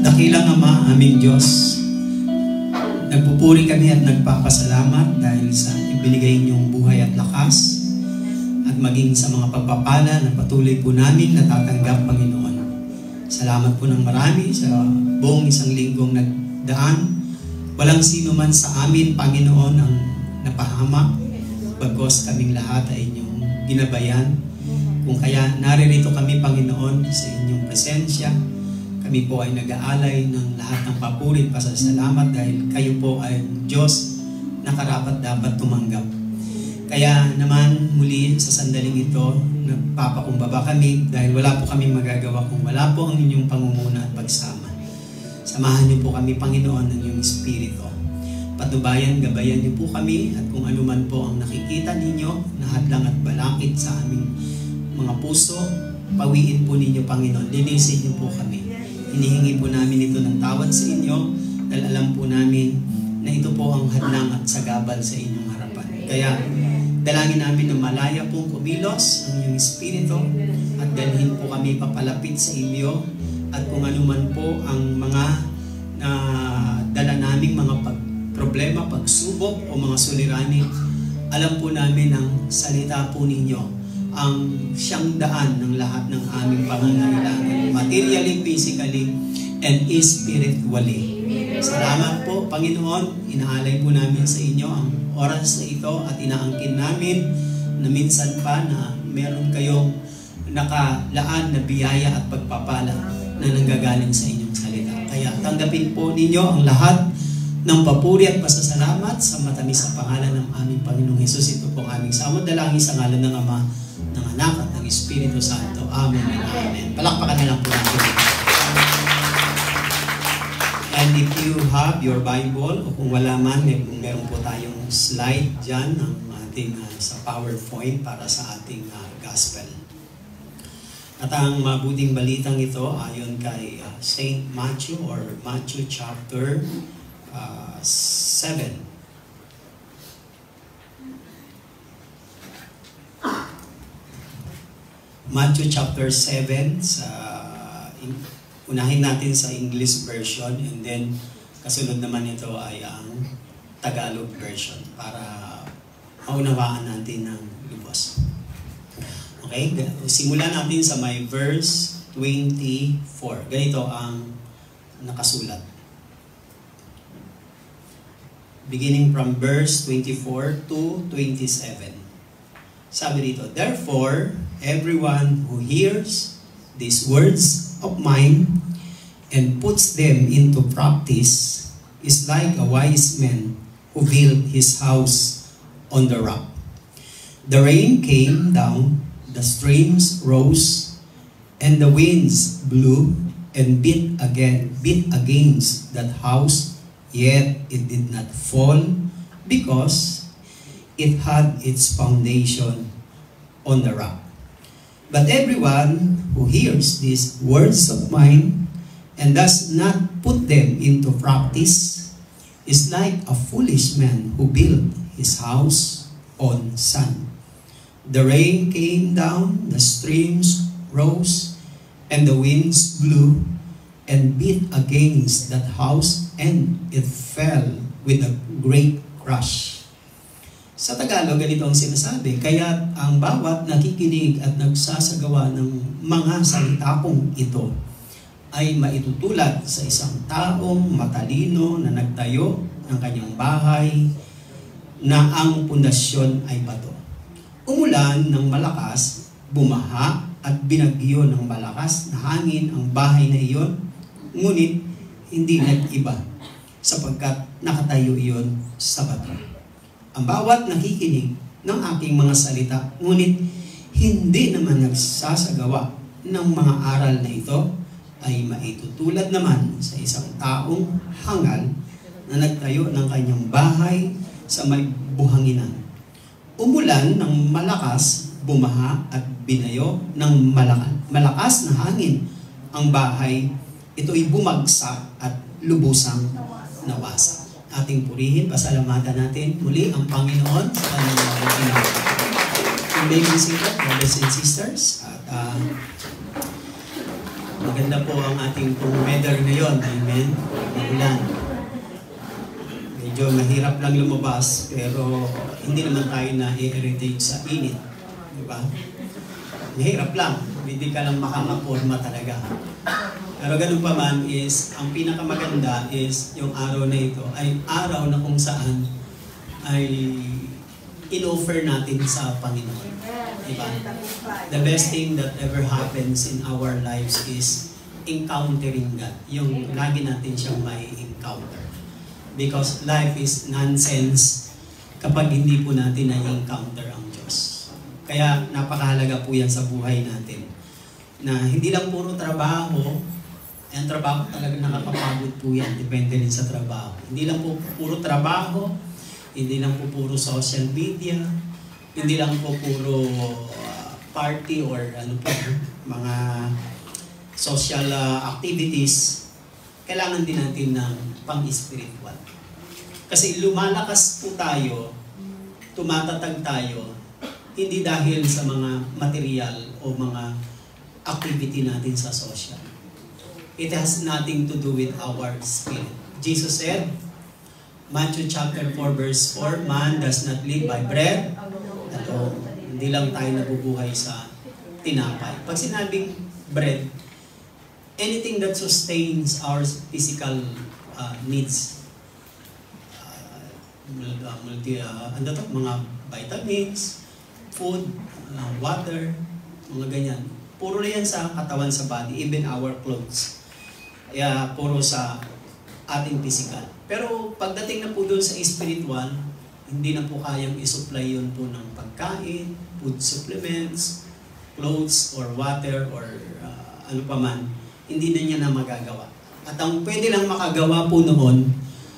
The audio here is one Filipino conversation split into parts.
Dakilang Ama, aming Diyos, nagpupuri kami at nagpapasalamat dahil sa ibinigay niyong buhay at lakas at maging sa mga pagpapala na patuloy po namin natatanggap, Panginoon. Salamat po ng marami sa buong isang linggong nagdaan. Walang sino man sa amin, Panginoon, ang napahamak, bagos kaming lahat ay inyong ginabayan. Kung kaya naririto kami, Panginoon, sa inyong presensya, kami po ay nag-aalay ng lahat ng papuri at pasasalamat dahil kayo po ay Diyos na karapat dapat tumanggap. Kaya naman muli sa sandaling ito, nagpapakumbaba kami dahil wala po kami magagawa kung wala po ang inyong pangunguna at pagsama. Samahan niyo po kami, Panginoon, ng iyong Espiritu. Patnubayan, gabayan niyo po kami at kung ano man po ang nakikita ninyo, na hadlang at balakid sa aming mga puso, pawiin po ninyo, Panginoon. Linisin niyo po kami. Hinihingi po namin ito ng tawad sa inyo dahil alam po namin na ito po ang hadlang at sagabal sa inyong harapan. Kaya dalangin namin na malaya pong kumilos ang inyong Espiritu at dalhin po kami papalapit sa inyo at kung ano man po ang mga dala naming mga problema, pagsubok o mga suliranin, alam po namin ang salita po ninyo ang siyang daan ng lahat ng aming pangangailangan, materially, physically, and spiritually. Salamat po, Panginoon. Inaalay po namin sa inyo ang oras na ito at inaangkin namin na minsan pa na meron kayong nakalaan na biyaya at pagpapala na nanggagaling sa inyong salita. Kaya tanggapin po ninyo ang lahat ng papuri at pasasalamat sa matamis na pangalan ng aming Panginoong Hesus. Ito po ang aming samot dalangin sa ngalan ng Ama, ng Anak at ng Espiritu Santo. Amen and amen. Palakpakan na lang po natin. And if you have your Bible, o kung wala man, meron po tayong slide dyan ng ating sa PowerPoint para sa ating gospel. At ang mabuting balitang ito ayon kay St. Matthew or Matthew chapter 7. Matthew chapter 7, unahin natin sa English version and then kasunod naman ito ay ang Tagalog version para maunawaan natin ng lubos. Okay, simulan natin sa may verse 24. Ganito ang nakasulat. Beginning from verse 24 to 27. Sabi dito, therefore, everyone who hears these words of mine and puts them into practice is like a wise man who built his house on the rock. The rain came down, the streams rose, and the winds blew and beat against that house, yet it did not fall because it had its foundation on the rock. But everyone who hears these words of mine and does not put them into practice is like a foolish man who built his house on sand. The rain came down, the streams rose, and the winds blew and beat against that house, and it fell with a great crash. Sa Tagalog, ganito ang sinasabi, kaya ang bawat nakikinig at nagsasagawa ng mga salita kong ito ay maitutulad sa isang taong matalino na nagtayo ng kanyang bahay na ang pundasyon ay bato. Umulan ng malakas, bumaha at binagyo ng malakas na hangin ang bahay na iyon, ngunit hindi nag-iba sapagkat nakatayo iyon sa bato. Ang bawat nakikinig ng aking mga salita, ngunit hindi naman nagsasagawa ng mga aral na ito, ay maitutulad naman sa isang taong hangal na nagtayo ng kanyang bahay sa may buhanginan. Umulan ng malakas, bumaha at binayo ng malakas na hangin ang bahay. Ito'y bumagsak at lubusang nawasak. Ating purihin, pasalamatan natin muli ang Panginoon sa kanyang mga ginagawa. You may be seated, brothers and sisters. At Maganda po ang ating pong weather ngayon. Amen. Ulan. Medyo mahirap lang lumabas, pero hindi naman tayo na-irritate sa init. Diba? Mahirap lang. Hindi ka lang makakaporma talaga. Pero ganun pa man is, ang pinakamaganda is yung araw na ito ay araw na kung saan ay in-offer natin sa Panginoon. Diba? The best thing that ever happens in our lives is encountering God. Yung lagi natin siyang may encounter. Because life is nonsense kapag hindi po natin na-encounter ang Diyos. Kaya napakahalaga po yan sa buhay natin. Na hindi lang puro trabaho, ang trabaho talaga nakakapagod po yan, depende rin sa trabaho. Hindi lang po puro trabaho, hindi lang po puro social media, hindi lang po puro party or ano po, mga social activities. Kailangan din natin ng pang-spiritual. Kasi lumalakas po tayo, tumatatag tayo, hindi dahil sa mga material o mga activity natin sa social. It has nothing to do with our spirit. Jesus said, Matthew chapter 4 verse 4, man does not live by bread alone. Hindi lang tayo nabubuhay sa tinapay. Pag sinabing bread, anything that sustains our physical needs. Mga vitamins, food, water, mga ganyan. Puro na yan sa katawan, sa body, even our clothes. Puro sa ating physical. Pero pagdating na po doon sa spiritual, hindi na po kayang isupply yun po ng pagkain, food supplements, clothes, or water, or ano pa man. Hindi na niya na magagawa. At ang pwede lang makagawa po noon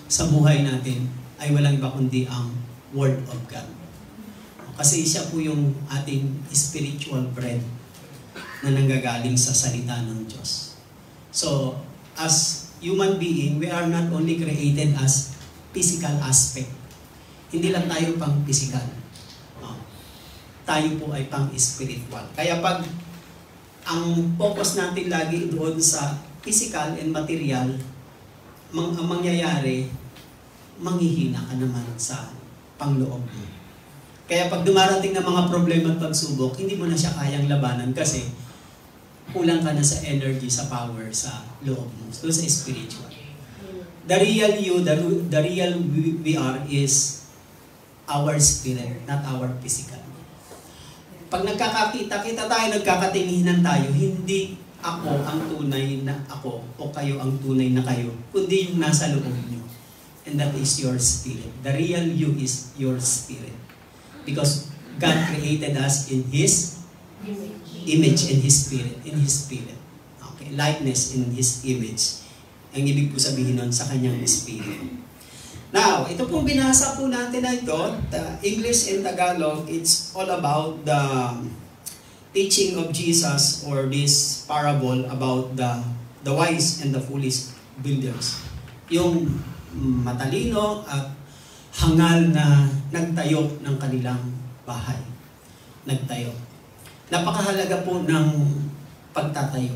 sa buhay natin ay walang iba kundi ang Word of God. Kasi siya po yung ating spiritual bread na nanggagaling sa salita ng Diyos. So, as human being, we are not only created as physical aspect. Hindi lang tayo pang physical. Tayo po ay pang spiritual. Kaya pag ang focus natin lagi doon sa physical and material, ang mangyayari, manghihina ka naman sa pangloob mo. Kaya pag dumarating na mga problema at pagsubok, hindi mo na siya kayang labanan kasi kulang ka na sa energy, sa power, sa loob mo. So, sa spiritual. The real you, the real we are is our spirit, not our physical. Pag nagkakakita-kita tayo, nagkakatinginan tayo, hindi ako ang tunay na ako o kayo ang tunay na kayo, kundi yung nasa loob nyo. And that is your spirit. The real you is your spirit. Because God created us in His image, in His spirit, in His spirit. Okay, likeness in His image. Ang ibig po sabihin nun sa kanyang spirit. Now, ito pong binasa po natin na ito, the English and Tagalog, it's all about the teaching of Jesus or this parable about the wise and the foolish builders. Yung matalino at hangal na nagtayo ng kanilang bahay. Nagtayo. Napakahalaga po ng pagtatayo.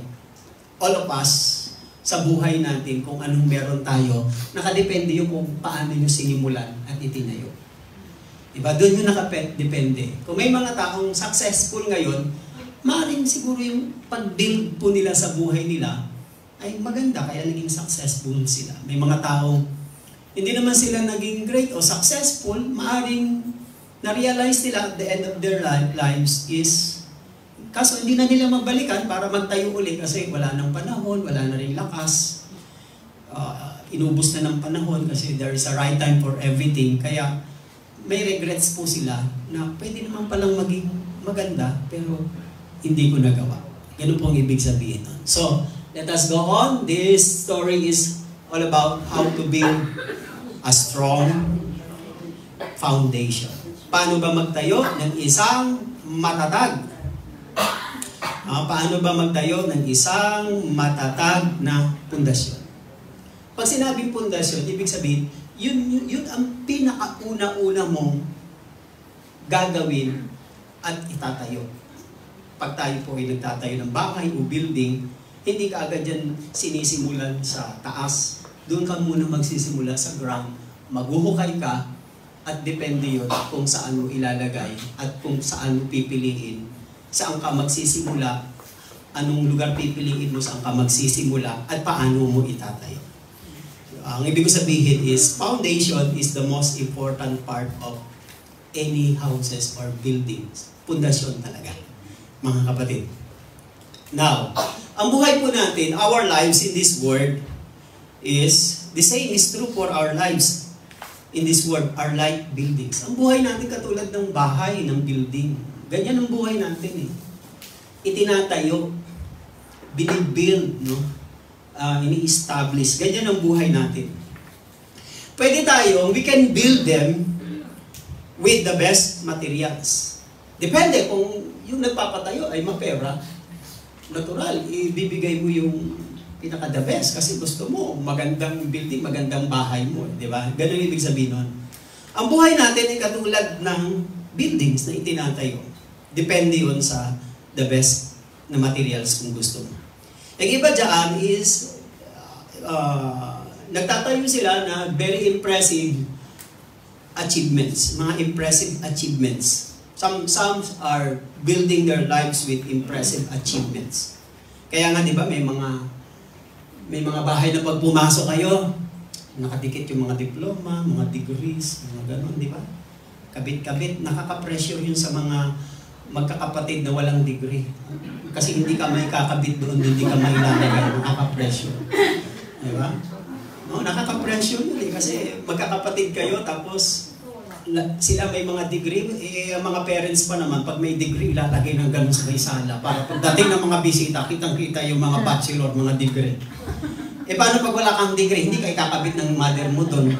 All of us, sa buhay natin, kung anong meron tayo, nakadepende yung kung paano nyo sinimulan at itinayo. Diba? Doon yung nakadepende. Kung may mga taong successful ngayon, maaaring siguro yung pag-build po nila sa buhay nila ay maganda, kaya naging successful sila. May mga taong hindi naman sila naging great o successful, maaaring na-realize nila at the end of their lives is kaso hindi na nila mabalikan para magtayo uli kasi wala nang panahon, wala na rin lakas. Inubos na ng panahon kasi there is a right time for everything. Kaya may regrets po sila na pwede naman palang maging maganda pero hindi ko nagawa. Ganun po ang ibig sabihin nun. So, let us go on. This story is all about how to build a strong foundation. Paano ba magtayo ng isang matatag? Paano ba magtayo ng isang matatag na pundasyon? Pag sinabing pundasyon, ibig sabihin, yun ang pinakauna-una mong gagawin at itatayo. Pag tayo po ay nagtatayo ng bahay o building, Hindi ka agad yan sinisimulan sa taas. Doon ka muna magsisimula sa ground. Maghuhukay ka at depende yun kung saan mo ilalagay at kung saan mo pipiliin. Saan ka magsisimula, anong lugar pipiliin mo, saan ka magsisimula, at paano mo itatayo. Ang ibig ko sabihin is, foundation is the most important part of any houses or buildings. Pundasyon talaga, mga kapatid. Now, ang buhay po natin, our lives in this world is, the same is true for our lives in this world, are like buildings. Ang buhay natin katulad ng bahay, ng building. Ganyan ang buhay natin eh. Itinatayo, binibuild, no? Ini-establish. Ganyan ang buhay natin. Pwede tayo, we can build them with the best materials. Depende kung yung nagpapatayo ay mapera, natural, ibibigay mo yung pinaka-the best kasi gusto mo magandang building, magandang bahay mo, di ba? Ganun ibig sabihin nun. Ang buhay natin ay katulad ng buildings na itinatayo. Depende yun sa the best na materials kung gusto mo. Ang iba dyan is, nagtatayo sila na very impressive achievements, mga impressive achievements. Some are building their lives with impressive achievements. Kaya nga, di ba, may mga bahay na pag pumasok kayo, nakadikit yung mga diploma, mga degrees, mga gano'n, di ba? Kabit-kabit, nakaka-pressure yun sa mga magkakapatid na walang degree. Kasi hindi ka may kakabit doon, hindi ka may lalagay, nakaka-pressure. Di ba? No, nakaka-pressure yun eh, kasi magkakapatid kayo, tapos sila may mga degree, ang mga parents pa naman, pag may degree, ilalagay ng gano'n sa may sala. Para pagdating ng mga bisita, kitang-kita yung mga bachelor, mga degree. Paano pag wala kang degree? Hindi ka ikakabit ng mother mo doon.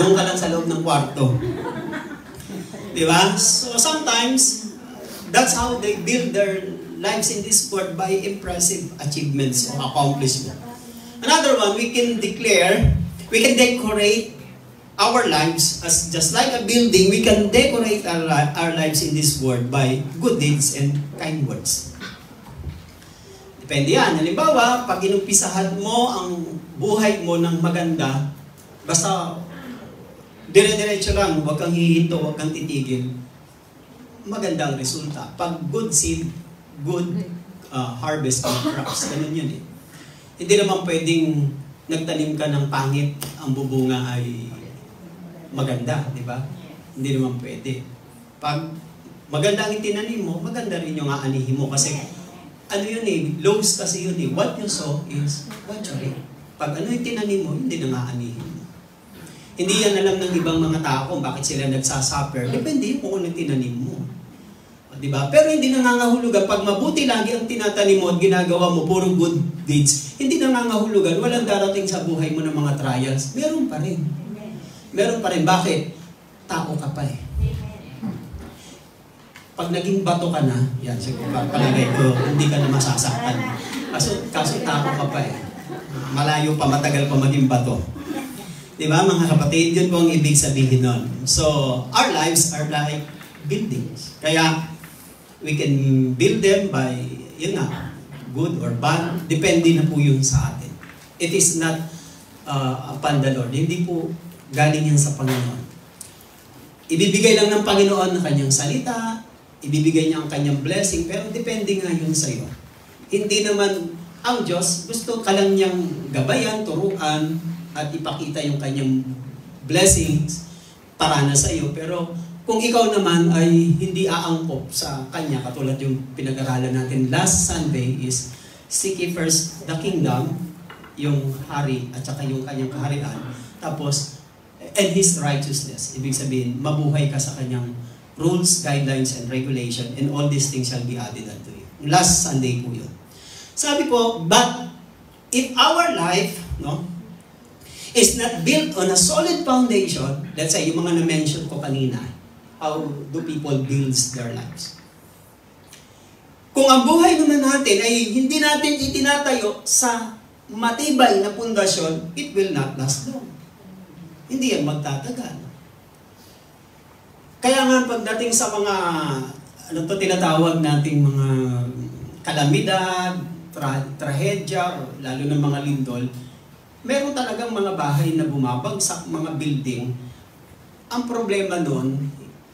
Doon ka lang sa loob ng kwarto. Diba? So sometimes, that's how they build their lives in this world by impressive achievements or accomplishment. Another one, we can decorate our lives as just like a building. We can decorate our lives in this world by good deeds and kind words. Depende yan. Halimbawa, pag inumpisahan mo ang buhay mo ng maganda, basta dire-diretso lang, huwag kang hihinto, huwag kang titigil, magandang resulta. Pag good seed, good harvest of crops. Ganun yun eh. Hindi naman pwedeng nagtanim ka ng pangit, ang bubunga ay maganda, di ba? Hindi naman pwede. Pag maganda ang itinanim mo, maganda rin yung aanihin mo. Kasi ano yun eh, laws kasi yun eh. What you sow is what you reap. Pag ano yung tinanim mo, hindi na aanihin mo. Hindi yan alam ng ibang mga tao kung bakit sila nagsasuffer. Depende kung ano tinanim mo. Diba? Pero hindi nangangahulugan. Pag mabuti lagi ang tinatanim mo at ginagawa mo, puro good deeds, hindi nangangahulugan. Walang darating sa buhay mo ng mga trials. Meron pa rin. Meron pa rin. Bakit? Tao ka pa eh. Pag naging bato ka na, yan, siguro palagay ko, hindi ka na masasaktan. Kaso tao ka pa eh. Malayo pa, matagal pa maging bato. Diba, mga kapatid? Yun po ang ibig sabihin nun. So, our lives are like buildings. Kaya, we can build them by, yun nga, good or bad. Depende na po yun sa atin. It is not upon the Lord. Hindi po galing yan sa Panginoon. Ibibigay lang ng Panginoon ang kanyang salita, ibibigay niya ang kanyang blessing, pero depende nga yun sa iyo. Hindi naman ang Diyos, gusto ka lang niyang gabayan, turuan, at ipakita yung kanyang blessings para na sa iyo. Pero kung ikaw naman ay hindi aangkop sa kanya, katulad yung pinag-aralan natin last Sunday is, seek ye first the kingdom, yung hari at saka yung kanyang kaharian, tapos, and His righteousness. Ibig sabihin, mabuhay ka sa kanyang rules, guidelines, and regulation, and all these things shall be added unto you. Last Sunday po yun. Sabi po, but if our life, no, is not built on a solid foundation, let's say, yung mga na-mention ko kanina, how do people build their lives? Kung ang buhay naman natin ay hindi natin itinatayo sa matibay na pundasyon, it will not last long. Hindi yan magtatagal. Kaya nga pagdating sa mga, ano to tinatawag nating mga kalamidad, trahedya, lalo ng mga lindol, meron talagang mga bahay na bumabagsak, mga building. Ang problema nun,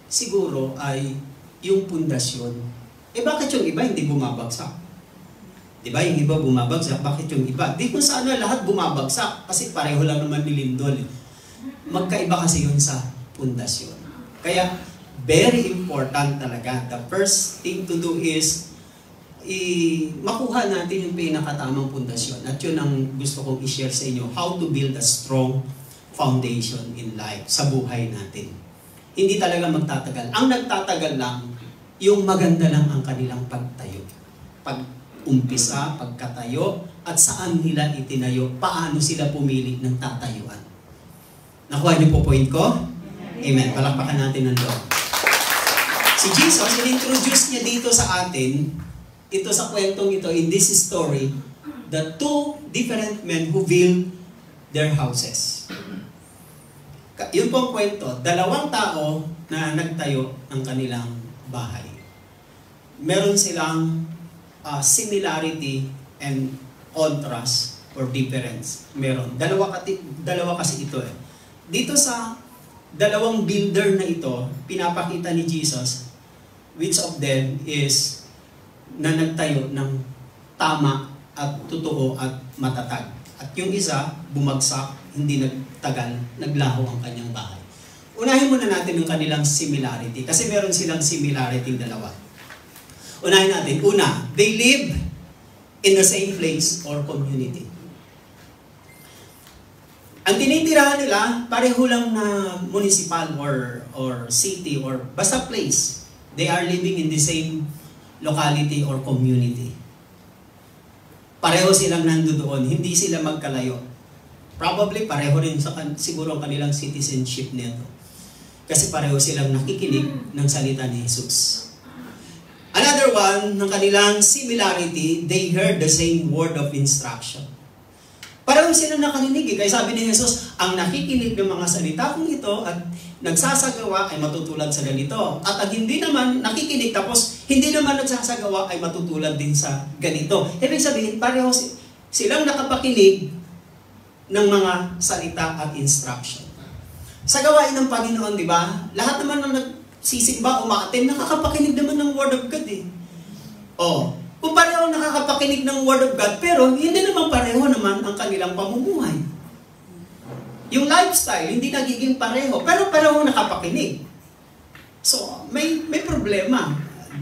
siguro ay yung pundasyon. Bakit yung iba hindi bumabagsak? Diba, yung iba bumabagsak, bakit yung iba? Di kung sana lahat bumabagsak, kasi pareho lang naman ni lindol. Magkaiba kasi yun sa pundasyon. Kaya, very important talaga. The first thing to do is makuha natin yung pinakatamang pundasyon. At yun ang gusto kong i-share sa inyo, how to build a strong foundation in life, sa buhay natin. Hindi talaga magtatagal. Ang nagtatagal lang, yung maganda lang ang kanilang pagtayo. Pag-umpisa, pagkatayo, at saan nila itinayo, paano sila pumili ng tatayuan. Nakuha niyo po point ko? Amen. Palakpakan natin ng Lord. Si Jesus, in-introduce niya dito sa atin, ito sa kwentong ito, in this story, the two different men who built their houses. Yun po ang kwento, dalawang tao na nagtayo ng kanilang bahay. Meron silang similarity and contrast or difference. Meron. Dalawa kasi ito eh. Dito sa dalawang builder na ito, pinapakita ni Jesus which of them is na nagtayo ng tama at totoo at matatag. At yung isa, bumagsak, hindi nagtagal, naglaho ang kanyang bahay. Unahin muna natin yung kanilang similarity kasi meron silang similarity dalawa. Unahin natin. Una, they live in the same place or community. Ang tinitirahan nila, pareho lang na municipal or city or basta place. They are living in the same locality or community. Pareho silang nandoon, hindi sila magkalayo. Probably pareho rin siguro ang kanilang citizenship nito. Kasi pareho silang nakikinig ng salita ni Jesus. Another one, ng kanilang similarity, they heard the same word of instruction. Pareho silang nakarinig. Kaya sabi ni Jesus, ang nakikinig ng mga salita kong ito at nagsasagawa ay matutulad sa ganito. At ang hindi naman nakikinig tapos hindi naman nagsasagawa ay matutulad din sa ganito. Ibig sabihin, pareho silang nakapakinig ng mga salita at instruction. Sa gawain ng Panginoon, di ba? Lahat naman ng nagsisimba, umaattend, nakakapakinig naman ng Word of God eh. Kung pareho nakakapakinig ng Word of God, pero hindi naman pareho naman ang kanilang pamumuhay. Yung lifestyle, hindi nagiging pareho, pero pareho nakapakinig. So, may problema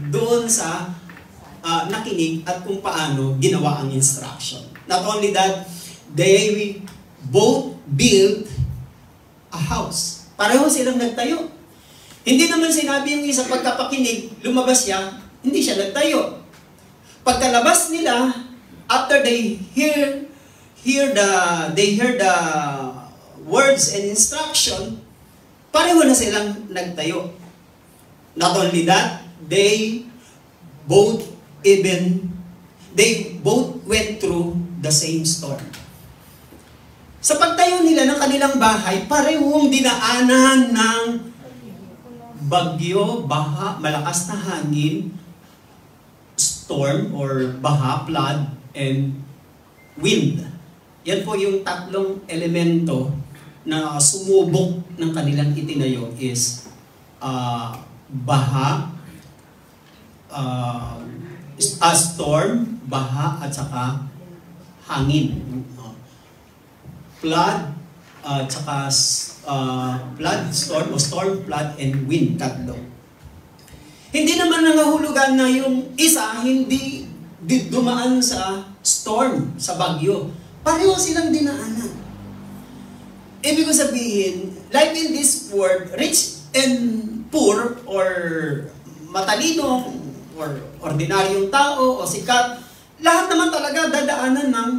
doon sa nakinig at kung paano ginawa ang instruction. Not only that, they both build a house. Pareho silang nagtayo. Hindi naman sinabi yung isa pagkapakinig, lumabas siya, hindi siya nagtayo. Pagkalabas nila, after they hear the words and instruction, pareho na silang nagtayo. Not only that, they both went through the same storm. Sa pagtayo nila ng kanilang bahay, parehong dinaanan ng bagyo, baha, malakas na hangin, storm or baha, flood, and wind. Yan po yung tatlong elemento na sumubok ng kanilang itinayo is baha, storm, baha, at saka hangin. Flood, tsaka flood, storm, o storm, flood, and wind, tatlo. Hindi naman nangahulugan na yung isa hindi dumaan sa storm, sa bagyo. Pareho silang dinaanan. Ibig ko sabihin, like in this world, rich and poor, or matalino, or ordinaryong tao, o sikat, lahat naman talaga dadaanan ng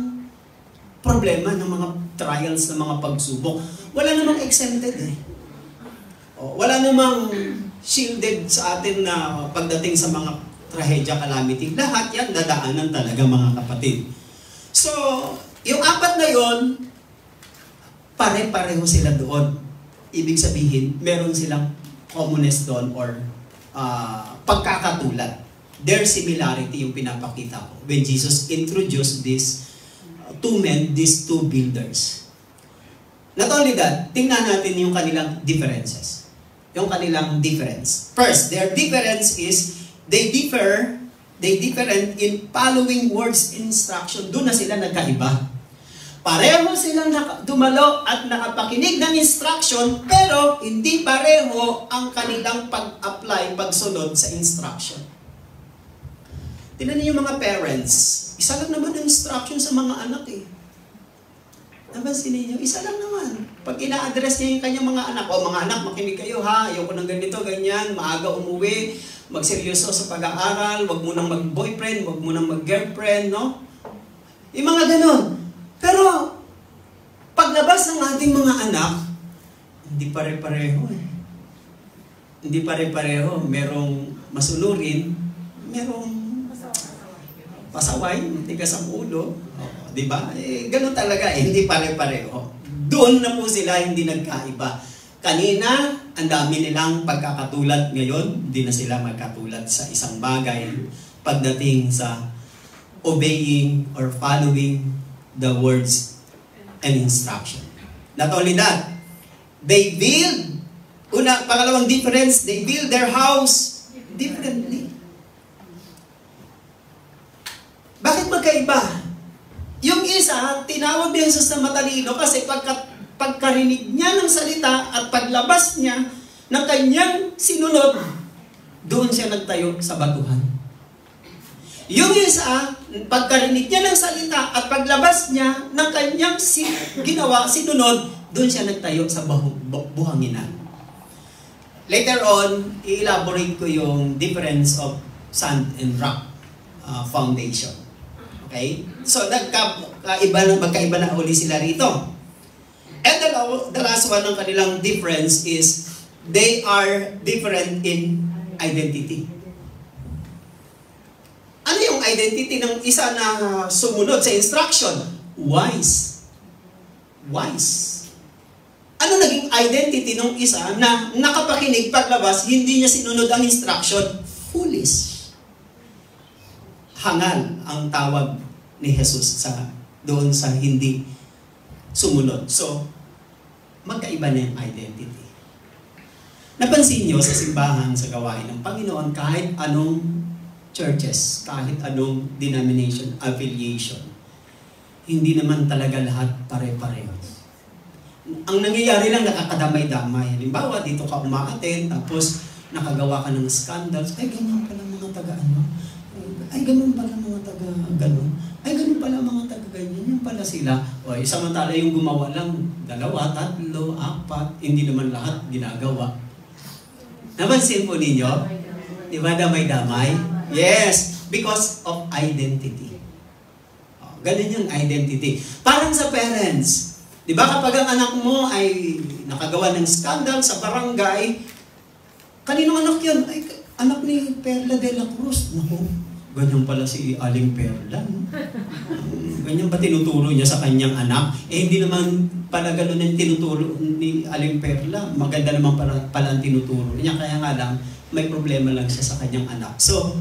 problema, ng mga trials, ng mga pagsubok. Wala namang exempted eh. Wala namang shielded sa atin na pagdating sa mga trahedya, calamity. Lahat yan dadaanan talaga, mga kapatid. So, yung apat na yon, pare-pareho sila doon. Ibig sabihin, meron silang commonness doon or pagkakatulad. Their similarity yung pinapakita ko. When Jesus introduced these two men, these two builders. Not only that, tingnan natin yung kanilang differences. Yung kanilang difference. First, their difference is they different in following words instruction. Doon na sila nagkaiba. Pareho silang dumalo at nakapakinig ng instruction, pero hindi pareho ang kanilang pag-apply, pagsunod sa instruction. Tingnan niyo yung mga parents. Isa lang naman ang instruction sa mga anak eh. Nabansin niyo, isa lang naman. Pag ina-address niya yung kanyang mga anak, o mga anak, makinig kayo ha, ayoko ng ganito, ganyan, maaga umuwi, magseryoso sa pag-aaral, wag mo nang mag-boyfriend, wag mo nang mag-girlfriend, no? Yung mga ganon. Pero, paglabas ng ating mga anak, hindi pare-pareho eh. Hindi pare-pareho. Merong masunurin, merong pasaway, tigas ang ulo. Di ba? Ganun talaga eh, hindi pare-pareho. Doon na po sila hindi nagkaiba. Kanina, ang dami nilang pagkakatulad. Ngayon, hindi na sila magkatulad sa isang bagay pagdating sa obeying or following the words and instruction. Not only that, they build, pangalawang difference, they build their house differently. Bakit magkaiba? Yung isa, tinawag ni Jesus na matalino kasi pagkarinig niya ng salita at paglabas niya ng kanyang sinunod, doon siya nagtayo sa batuhan. Yung isa, pagkarinig niya ng salita at paglabas niya ng kanyang sinunod, doon siya nagtayo sa buhanginan. Later on, i-elaborate ko yung difference of sand and rock foundation. Okay? So, magkaiba na uli sila rito. And the last one ng kanilang difference is they are different in identity. Ano yung identity ng isa na sumunod sa instruction? Wise. Wise. Ano naging identity ng isa na nakapakinig paglabas, hindi niya sinunod ang instruction? Foolish. Hangal ang tawag ni Jesus doon sa hindi sumunod. So, magkaiba na yung identity. Napansin nyo sa simbahan, sa gawain ng Panginoon, kahit anong churches, kahit anong denomination, affiliation, hindi naman talaga lahat pare-pareho. Ang nangyayari lang, nakakadamay-damay. Halimbawa, dito ka umaaten, tapos nakagawa ka ng scandals, ay ganyan pala mga taga-ano, ay ganun pala mga taga-ganon, ay ganun pala mga taga-ganyan, yung pala sila. O, samantala yung gumawa lang, 2, 3, 4, hindi naman lahat ginagawa. Napansin po ninyo? Di ba damay-damay? Yes, because of identity. O, ganun yung identity. Parang sa parents, di ba kapag ang anak mo ay nakagawa ng scandal sa barangay, kaninong anak yun? Ay, anak ni Perla de la Cruz. Naku, ganyan pala si Aling Perla. No? Ganyan ba tinuturo niya sa kanyang anak? Eh, hindi naman pala ganun yung tinuturo ni Aling Perla. Maganda naman pala ang tinuturo niya. Kaya nga lang, may problema lang siya sa kanyang anak. So,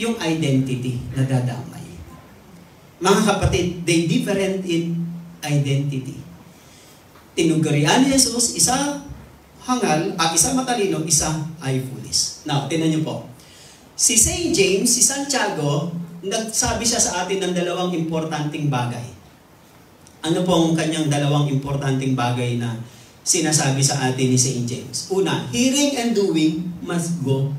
yung identity, nadadamay. Mga kapatid, they different in identity. Tinugarian ni Jesus, isa hangal, isa matalino, isa ay foolish. Now, tingnan niyo po. Si St. James, si Santiago, nagsabi siya sa atin ng 2 importanteng bagay. Ano pong kanyang 2 importanteng bagay na sinasabi sa atin ni St. James? Una, hearing and doing must go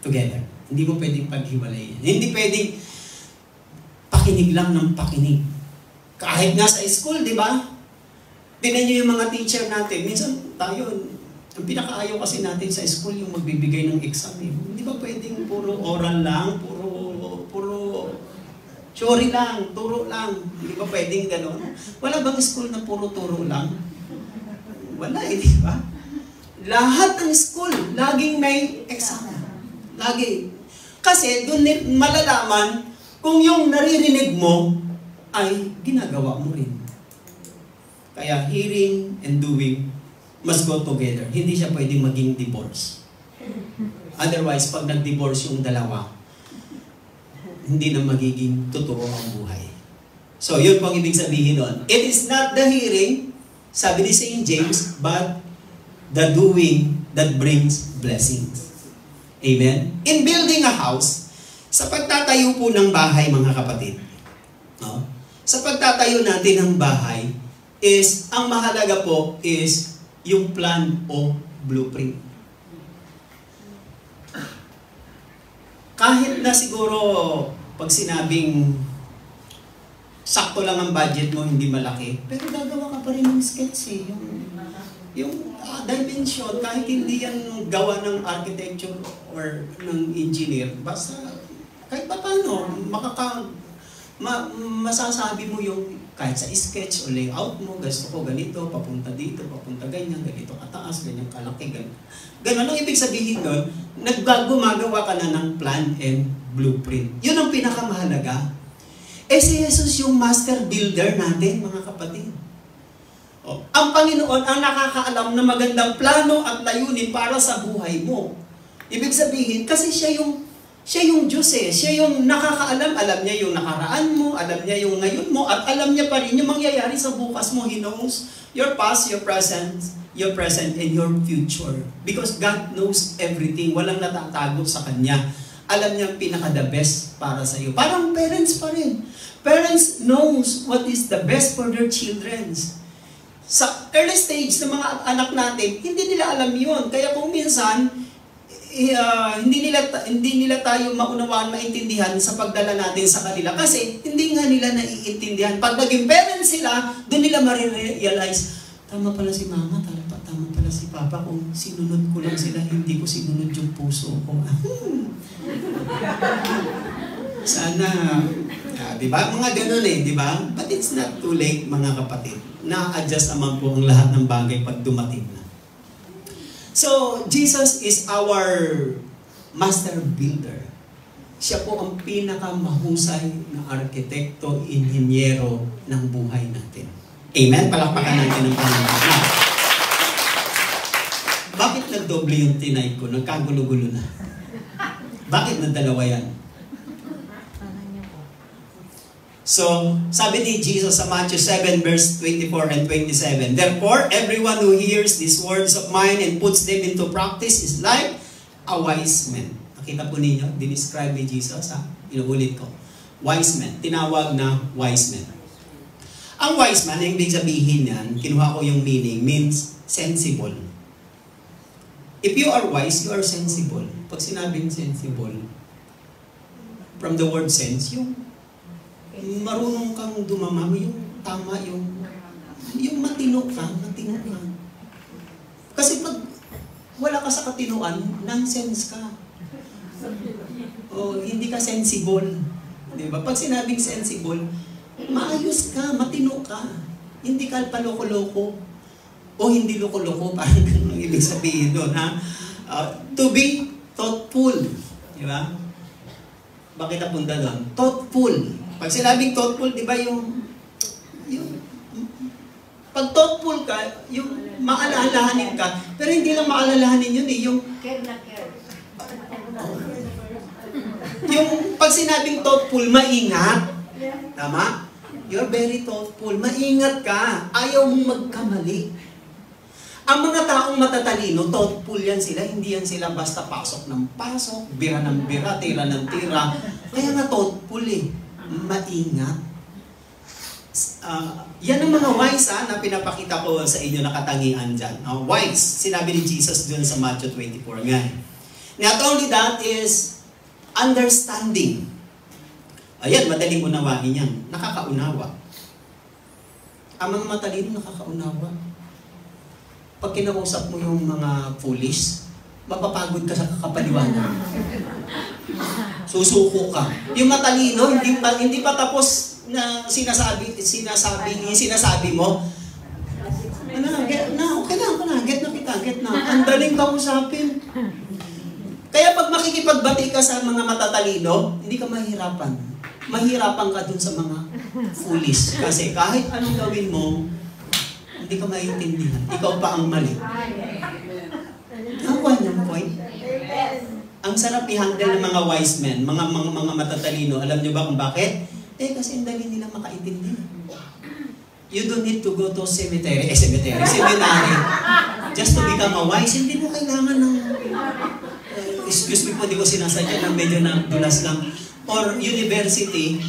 together. Hindi mo pwedeng paghiwalayin. Hindi pwedeng pakinig lang ng pakinig. Kahit nga sa school, di ba? Tingnan niyo yung mga teacher natin. Minsan tayo, ang pinakaayaw kasi natin sa school yung magbibigay ng exam. Hindi ba pwedeng puro oral lang, puro theory lang, turo lang. Hindi ba pwedeng gano'n? Wala bang school na puro turo lang? Wala eh, di ba? Lahat ng school, laging may exam. Lagi. Kasi doon malalaman kung yung naririnig mo ay ginagawa mo rin. Kaya hearing and doing must go together. Hindi siya pwedeng maging divorce. Otherwise, pag nag-divorce yung dalawa, hindi na magiging totoo ang buhay. So, yun po ang ibig sabihin doon. It is not the hearing, sabi ni St. James, but the doing that brings blessings. Amen? In building a house, sa pagtatayo po ng bahay, mga kapatid, no? Sa pagtatayo natin ng bahay, ang mahalaga po is yung plan o blueprint. Kahit na siguro pag sinabing sakto lang ang budget mo, hindi malaki, pero gagawa ka pa rin ng sketch eh. Yung dimension, kahit hindi yan gawa ng architecture or ng engineer, basta kahit pa paano, masasabi mo yung kahit sa sketch o layout mo, gusto ko ganito, papunta dito, papunta ganyan, ganito kataas, ganyan kalaki, ganyan. Ganun ang ibig sabihin doon, gumagawa ka na ng plan and blueprint. Yun ang pinakamahalaga. Si Jesus yung master builder natin, mga kapatid. Ang Panginoon ang nakakaalam na magandang plano at layunin para sa buhay mo. Ibig sabihin, kasi siya yung Diyos eh. Siya yung nakakaalam. Alam niya yung nakaraan mo, alam niya yung ngayon mo, at alam niya pa rin yung mangyayari sa bukas mo. He knows your past, your present, and your future. Because God knows everything. Walang natatago sa Kanya. Alam niya ang pinaka-the best para sa iyo. Parang parents pa rin. Parents knows what is the best for their children. Sa early stage ng mga anak natin, hindi nila alam yun. Kaya kung minsan, hindi nila tayo maunawaan, maintindihan sa pagdala natin sa kanila. Kasi hindi nga nila naiintindihan. Pag naging parents sila, doon nila marirealize, tama pala si mama, tama pala si papa. Kung sinunod ko lang sila, hindi ko sinunod yung puso ko. Sana, di ba? Mga ganun eh, di ba? But it's not too late, mga kapatid. Na-adjust naman po ang lahat ng bagay pag dumating na. So, Jesus is our master builder. Siya po ang pinakamahusay na arkitekto, inhinyero ng buhay natin. Amen? Palakpakan natin ng Panginoon. Bakit nagdoble yung tinay ko? Nagkagulo-gulo na. Bakit nagdalawa yan? So, sabi ni Jesus sa Matthew 7 verse 24 and 27, therefore, everyone who hears these words of mine and puts them into practice is like a wise man. Nakita po ninyo, dinescribe ni Jesus, inuulit ko. Wise man, tinawag na wise man. Ang wise man, yung ibig sabihin yan, kinuha ko yung meaning, means sensible. If you are wise, you are sensible. Pag sinabing sensible, from the word sense, yung marunong kang dumamam, yung tama, yung matino ka. Kasi pag wala ka sa katinuan, nonsense ka. O hindi ka sensible. Diba? Pag sinabing sensible, maayos ka, matino ka. Hindi ka paloko-loko. O hindi loko-loko, parang ganun ang ibig sabihin doon. To be thoughtful. Diba? Bakit napunta doon? Thoughtful. Pag sinabing thoughtful, di ba pag thoughtful ka, yung maalalahanin ka, pero hindi lang maalalahanin yun eh, yung pag sinabing thoughtful, maingat. Tama? You're very thoughtful. Maingat ka. Ayaw mong magkamali. Ang mga taong matatalino, thoughtful yan sila. Hindi yan sila basta pasok ng pasok, bira ng bira, tira ng tira. Kaya nga thoughtful eh. Maingat. Yan ang mga wise na pinapakita ko sa inyo na katangian dyan. Wise, sinabi ni Jesus dun sa Matthew 24 nga. Not only that is understanding. Ayan, madaling unawain yan. Nakakaunawa. Ang mga matalino nakakaunawa. Pag kinausap mo yung mga foolish, mapapagod ka sa kakapaliwanag. Susuko ka. Yung matalino, hindi pa tapos na sinasabi mo. Okay na, get na. Ang daling kausapin. Kaya pag makikipagbati ka sa mga matatalino, hindi ka mahirapan. Mahirapan ka dun sa mga foolish. Kasi kahit anong gawin mo, hindi ka maintindihan. Ikaw pa ang mali. Nakuha niyo ang point? Ang sarap i-handle ng mga wise men, mga matatalino. Alam nyo ba kung bakit? Kasi ang dali nilang makaintindi. You don't need to go to seminary, just to become a wise. Hindi mo kailangan ng, excuse me po, hindi ko sinasadya ng medyo na dulas lang. Or university,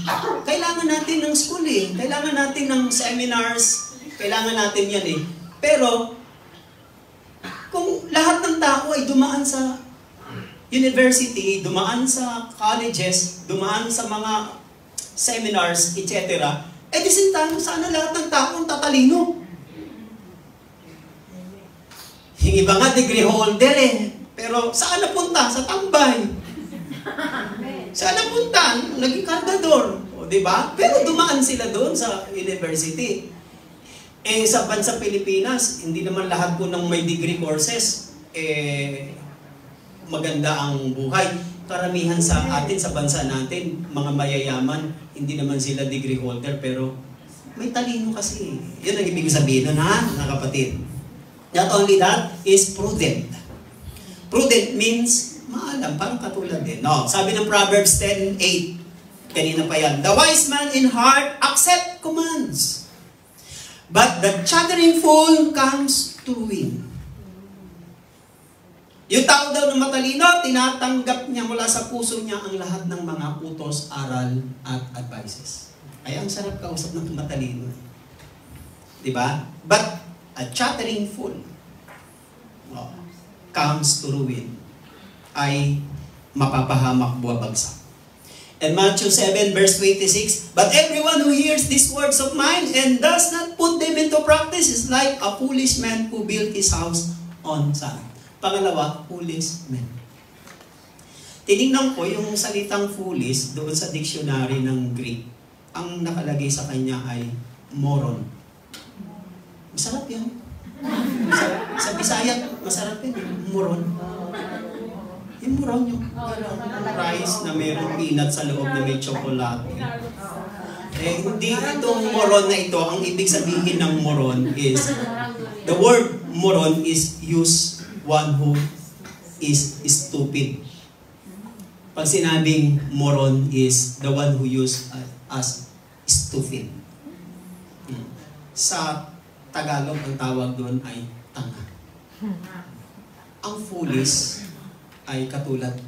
kailangan natin ng school eh. Kailangan natin ng seminars. Kailangan natin yan eh. Pero, kung lahat ng tao ay dumaan sa university, dumaan sa colleges, dumaan sa mga seminars, etc., di sana lahat ng tao ang tatalino. Yung iba nga degree holder eh. Pero saan napunta? Sa tambay. Saan napunta? Naging kargador. O, diba? Pero dumaan sila doon sa university. Sa bansa Pilipinas, hindi naman lahat po ng may degree courses, maganda ang buhay. Karamihan sa atin, sa bansa natin, mga mayayaman, hindi naman sila degree holder, pero may talino kasi. Yun ang ibig sabihin nun, ha, mga kapatid. Not only that, is prudent. Prudent means maalam, parang katulad din. No, sabi ng Proverbs 10:8, kanina pa yan, the wise man in heart accept commands, but the chattering fool comes to ruin. Yung tao daw na matalino, tinatanggap niya mula sa puso niya ang lahat ng mga utos, aral, at advices. Kaya ang sarap kausap ng matalino. Diba? But a chattering fool comes to ruin, ay mapapahamak, buwabagsak. And Matthew 7 verse 26, but everyone who hears these words of mine and does not put them into practice is like a foolish man who built his house on sand. Pangalawa, foolish man. Tinignan ko yung salitang foolish doon sa dictionary ng Greek. Ang nakalagay sa kanya ay moron. Masarap yan. Sa Bisaya, masarap yun. Moron. Yung moron yung rice na mayroong peanut sa loob na may chocolate. Hindi itong moron na ito. Ang ibig sabihin ng moron is, the word moron is used one who is stupid. Pag sinabing moron is the one who used as stupid. Sa Tagalog, ang tawag doon ay tanga. Ang foolish ay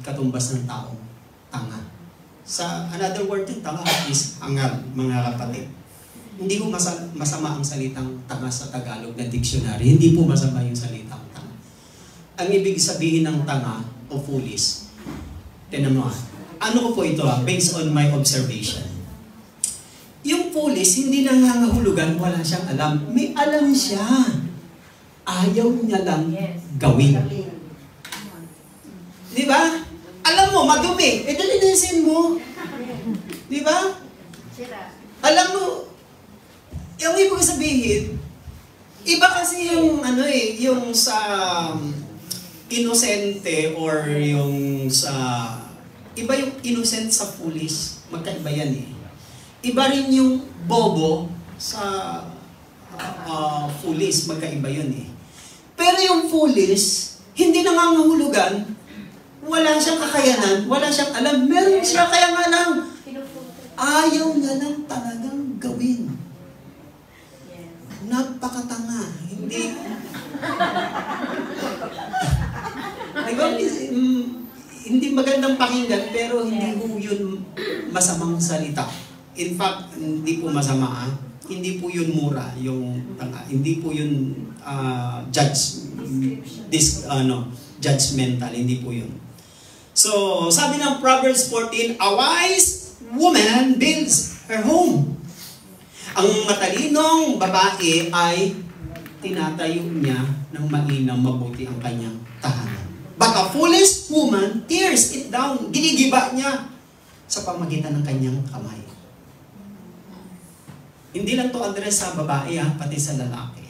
katumbas ng taong tanga. Sa another word din, tanga is hangal, mga kapatid. Hindi po masama ang salitang tanga sa Tagalog na dictionary. Hindi po masama yung salitang tanga. Ang ibig sabihin ng tanga o foolish, tinan mo ano ko po ito based on my observation. Yung foolish, hindi nangangahulugan, wala siyang alam. May alam siya. Ayaw niya lang gawin. Di ba? Alam mo, madumi. Dalinisin mo. Di ba? Alam mo, yung ibig sabihin, iba kasi yung yung sa inosente or yung sa iba yung innocent sa foolish, magkaiba yan eh. Iba rin yung bobo sa foolish, magkaiba yun eh. Pero yung foolish, hindi nangangahulugan, wala siyang kakayanan, wala siyang alam, meron siya, kaya nga lang, ayaw niya lang talagang gawin. Napakatanga, hindi. Hindi magandang pakinggan, pero hindi po yun masamang salita. In fact, hindi po masama. Hindi po yun mura, yung tanga. Hindi po yun judgmental. Hindi po yun. So, sabi ng Proverbs 14, a wise woman builds her home. Ang matalinong babae ay tinatayo niya ng mainam mabuti ang kanyang tahanan. But a foolish woman tears it down. Ginigiba niya sa pamagitan ng kanyang kamay. Hindi lang to address sa babae, pati sa lalaki.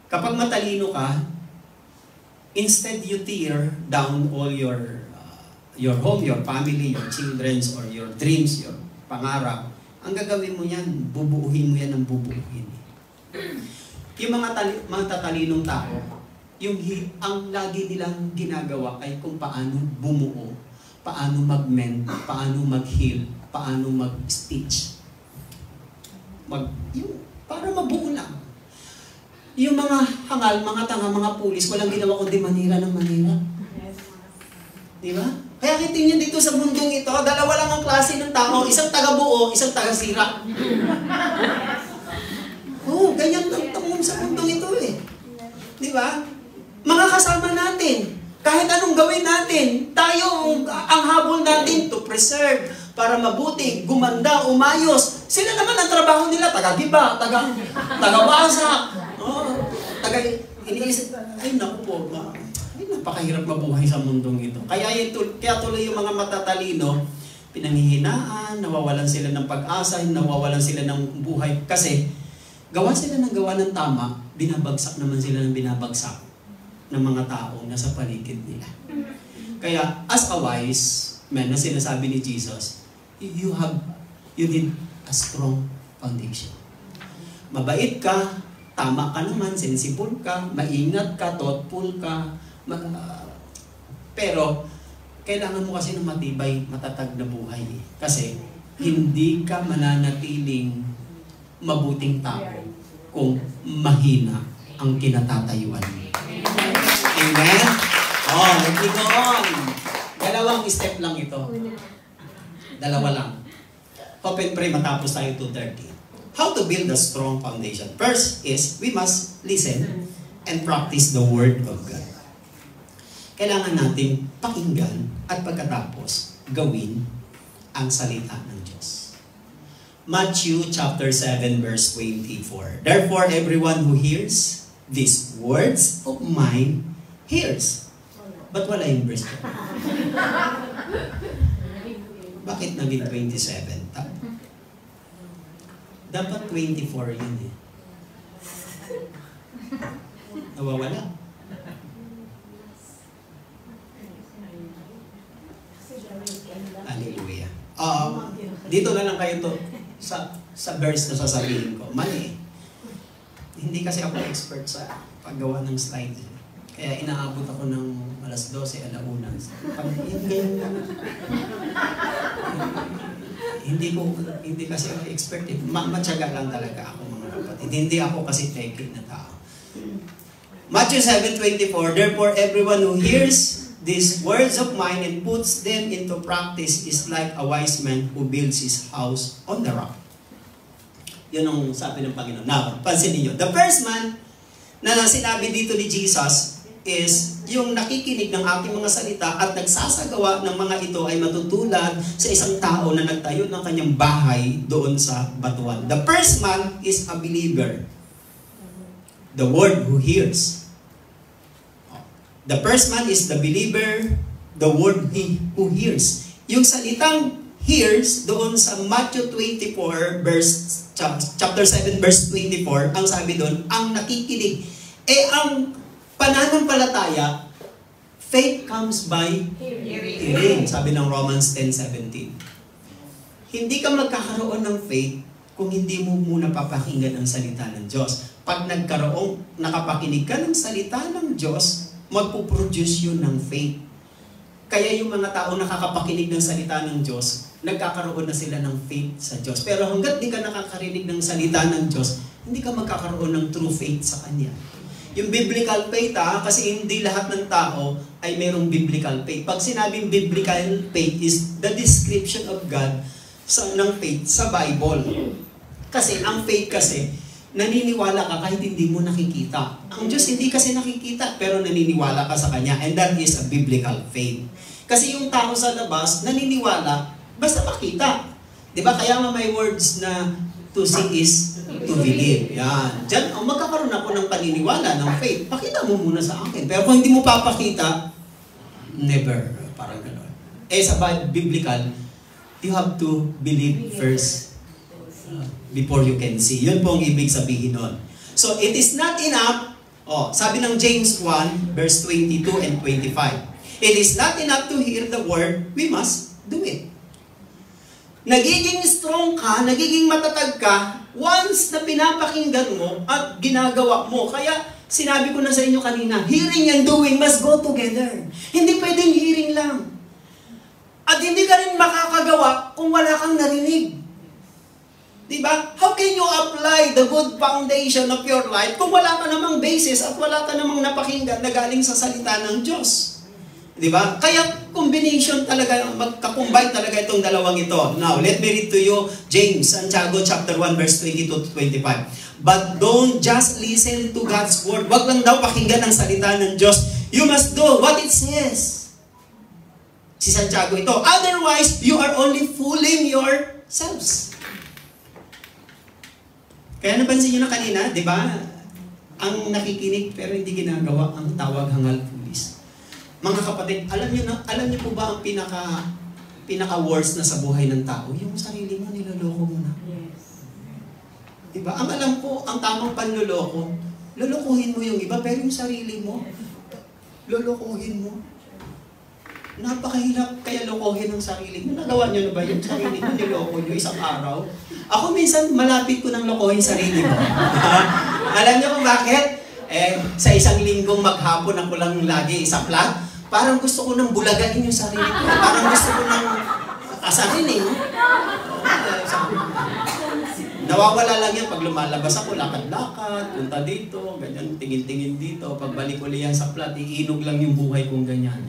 Kapag matalino ka, instead you tear down all your home, your family, your children's, or your dreams, your pangarap, ang gagawin mo yan, bubuuhin mo yan ng bubuuhin. Yung mga tatalinong tao, ang lagi nilang ginagawa ay kung paano bumuo, paano mag-mend, paano mag-heal, paano mag-stitch. Para mabuo lang. Yung mga hangal, mga tanga, mga pulis, walang ginawa kundi manira ng manira. Di ba? Kaya kitin nyo dito sa mundong ito, dalawa lang ang klase ng tao, isang taga-buo, isang taga-sira. Ganyan lang tungkol sa mundong ito eh. Di ba? Mga kasama natin, kahit anong gawin natin, tayo, ang habol natin to preserve, para mabuti, gumanda, umayos. Sila naman ang trabaho nila, taga-giba, taga-wasak, iniisip, ay naku po, napakahirap mabuhay sa mundong ito. Kaya tuloy yung mga matatalino, pinanghihinaan, nawawalan sila ng pag-asa, nawawalan sila ng buhay. Kasi, gawa sila ng gawa ng tama, binabagsak naman sila ng binabagsak ng mga taong nasa paligid nila. Kaya, as a wise man, na sinasabi ni Jesus, you need a strong foundation. Mabait ka, tama ka naman, sensible ka, maingat ka, thoughtful ka, pero, kailangan mo kasi ng matibay, matatag na buhay. Kasi, hindi ka mananatiling mabuting tao kung mahina ang kinatatayuan mo. Amen? Nag-igon. Dalawang step lang ito. Dalawa lang. Hope and pray matapos tayo 2:30. How to build a strong foundation? First is, we must listen and practice the Word of God. Kailangan natin pakinggan at pagkatapos gawin ang salita ng Diyos. Matthew chapter 7 verse 24. Therefore, everyone who hears these words of mine hears. Ba't wala yung verse? Bakit naging 27? Dapat 24 yun eh. Nawawala. Hallelujah. Dito na lang kayo to sa verse na sasabihin ko. Mali. Hindi kasi ako expert sa paggawa ng slide. Kaya inaabot ako ng alas 12, alauna. Hindi kasi ako expert. Matyaga lang talaga ako mga kapatid. Hindi ako kasi technique na tao. Matthew 7:24, therefore everyone who hears these words of mine and puts them into practice is like a wise man who builds his house on the rock. Yun ang sabi ng Panginoon. Now, pansin niyo, the first man na sinabi dito ni Jesus is yung nakikinig ng aking mga salita at nagsasagawa ng mga ito ay matutulad sa isang tao na nagtayo ng kanyang bahay doon sa batuan. The first man is a believer. The word who hears. The first man is the believer, the word who hears. Yung salitang hears doon sa Matthew 24 chapter 7 verse 24, ang sabi doon, ang nakikinig. Ang pananampalataya, faith comes by hearing. Sabi ng Romans 10:17. Hindi ka magkakaroon ng faith kung hindi mo muna papakinggan ang salita ng Diyos. Pag nakapakinig ka ng salita ng Diyos, magpuproduce yun ng faith. Kaya yung mga tao nakakapakinig ng salita ng Diyos, nagkakaroon na sila ng faith sa Diyos. Pero hanggat di ka nakakarinig ng salita ng Diyos, hindi ka magkakaroon ng true faith sa Kanya. Yung biblical faith, kasi hindi lahat ng tao ay mayroong biblical faith. Pag sinabing biblical faith is the description of God ng faith sa Bible. Kasi ang faith kasi, naniniwala ka kahit hindi mo nakikita. Ang Diyos hindi kasi nakikita, pero naniniwala ka sa Kanya. And that is a biblical faith. Kasi yung tao sa labas, naniniwala, basta makita. Diba? Kaya may words na to see is to believe. Yan. Diyan, magkakaroon ako ng paniniwala, ng faith. Pakita mo muna sa akin. Pero kung hindi mo papakita, never. Parang gano'n. Sa biblical, you have to believe first before you can see. Yun po ang ibig sabihin nun. So, it is not enough, sabi ng James 1, verse 22 and 25. It is not enough to hear the word, we must do it. Nagiging strong ka, nagiging matatag ka, once na pinapakinggan mo at ginagawa mo. Kaya, Sinabi ko na sa inyo kanina, hearing and doing must go together. Hindi pwedeng hearing lang. At hindi ka rin makakagawa kung wala kang narinig. Diba? How can you apply the good foundation of your life kung wala ka namang basis at wala ka namang napakinggan na galing sa salita ng Diyos? Diba? Kaya combination talaga, magkakumbine talaga itong dalawang ito. Now, let me read to you James, Santiago chapter 1 verse 22 to 25. But don't just listen to God's word. Wag lang daw pakinggan ang salita ng Diyos. You must do what it says. Si Santiago ito. Otherwise, you are only fooling yourselves. Kaya napansin nyo na kanina, di ba? Ang nakikinig pero hindi ginagawa ang tawag hangal pulis. Mga kapatid, alam niyo po ba ang pinaka-worst na sa buhay ng tao? Yung sarili mo, niloloko mo na. Diba? Ang alam ko, ang tamang panloloko, lolokohin mo yung iba, pero yung sarili mo, lolokohin mo. Napakahirap kaya lokohin ang sarili mo. Nagawa nyo na ba yung sarili mo, niloko nyo isang araw? Ako minsan, malapit ko ng lokohin sarili mo. Alam niyo kung bakit? Sa isang linggong maghapon ako lang lagi isaplat, parang gusto ko nang bulagain yung sarili ko. Parang gusto ko nang asahin eh. Nawawala lang yan pag lumalabas ako, lakad-lakad, punta dito, ganyan, tingin-tingin dito. Pagbalik uli yan sa plat, iinog lang yung buhay kong ganyan.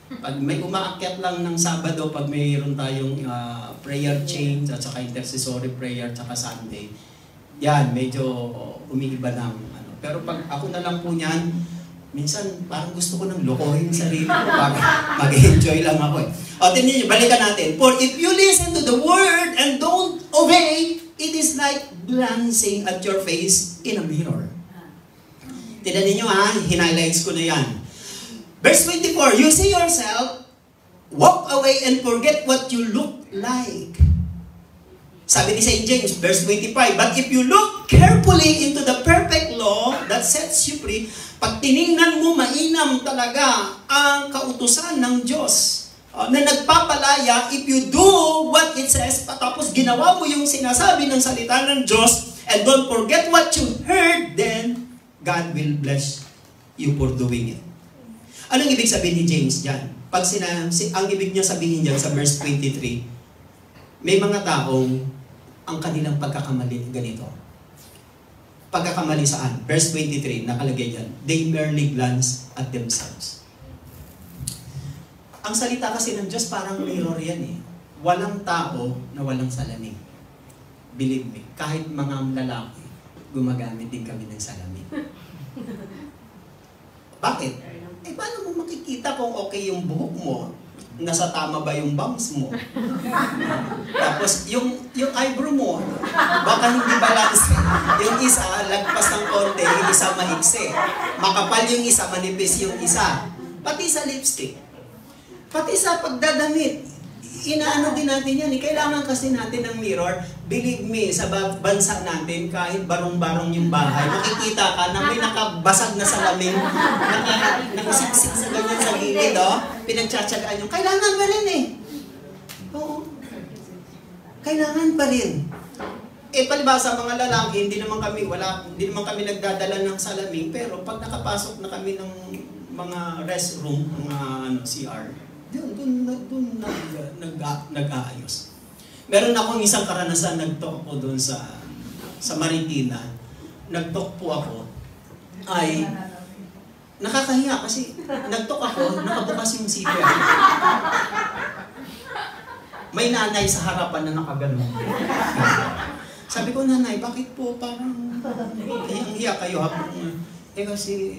Pag may umaakyat lang ng Sabado, pag mayroon tayong prayer change, at saka intercessory prayer, at saka Sunday, yan, medyo umiiba ng ano. Pero pag ako na lang po niyan, minsan parang gusto ko nang lokohin sarili ko, mag-enjoy lang ako eh. O, tingnan nyo, balikan natin. For if you listen to the word and don't obey, it is like glancing at your face in a mirror. Tignan ninyo ha, hinighlights ko na yan. Verse 24, you see yourself, walk away and forget what you look like. Sabi ni St. James, verse 25, but if you look carefully into the perfect law that sets you free, pag tiningnan mo, mainam talaga ang kautusan ng Diyos na nagpapalaya, if you do what it says, tapos ginawa mo yung sinasabi ng salita ng Diyos, and don't forget what you heard, then God will bless you for doing it. Anong ibig sabihin ni James dyan? Ang ibig niya sabihin dyan sa verse 23, may mga taong ang kanilang pagkakamali ganito. Pagkakamali saan? Verse 23, nakalagay dyan, they merely glance at themselves. Ang salita kasi ng Diyos parang mirror yan eh. Walang tao na walang salamin. Believe me, kahit mga lalaki, gumagamit din kami ng salamin. Bakit? Paano mo makikita kung okay yung buhok mo? Nasa tama ba yung bangs mo? Tapos, yung eyebrow mo, baka hindi balance. Yung isa, lagpas ng konti, yung isa maiksi. Makapal yung isa, manipis yung isa. Pati sa lipstick. Pati sa pagdadamit. Inaano din natin yan. Kailangan kasi natin ng mirror. Believe me, sa bansa natin, kahit barong-barong yung bahay, makikita ka na may nakabasag na salamin, nakasiksik sa ganyan sa gilid, pinagtsatsagaan yung, kailangan pa rin eh. Oo. Kailangan pa rin. Palibasa mga lalaki, hindi naman kami nagdadala ng salamin, pero pag nakapasok na kami ng mga restroom, mga CR, doon nag-aayos. Meron akong isang karanasan, nag-talk po doon sa Marikina. Nag-talk po ako, ay nakakahiya kasi nag-talk ako, nakabukas yung CPR. May nanay sa harapan na nakaganon. Sabi ko, nanay, bakit po parang hiyang-hiya kayo habang kasi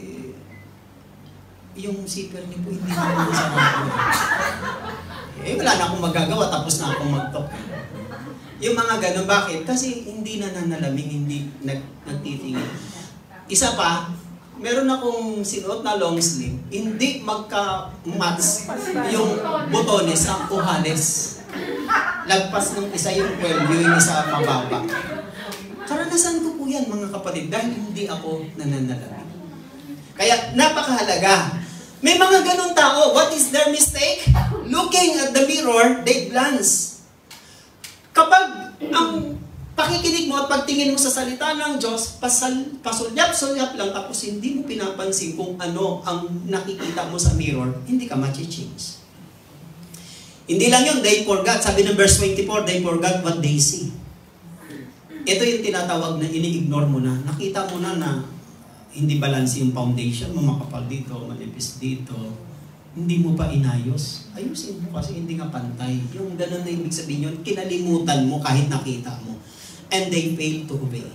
yung CPR niyo po hindi naman sa harapan. Wala na akong magagawa, tapos na akong mag-talk. Yung mga ganun, bakit? Kasi hindi na nanalamin, hindi nagtitingin. Isa pa, meron akong sinuot na long sleeve, hindi magka-match yung botones sa kuhales. Lagpas ng isa yung kwelyo, yung isa mababa. Karanasan ko po yan, mga kapatid, dahil hindi ako nananalamin. Kaya napakahalaga. May mga ganun tao, what is their mistake? Looking at the mirror, they glance. Kapag ang pakikinig mo at pagtingin mo sa salita ng Diyos, pasulyap-sulyap lang, tapos hindi mo pinapansin kung ano ang nakikita mo sa mirror, hindi ka ma-change. Hindi lang yun, they forgot. Sabi ng verse 24, they forgot what they see. Ito yung tinatawag na ini-ignore mo na. Nakita mo na hindi balance yung foundation mo, makapal dito, manipis dito. Hindi mo pa inayos. Ayusin mo kasi hindi nga pantay. Yung ganun na ibig sabihin yun, kinalimutan mo kahit nakita mo. And they fail to obey.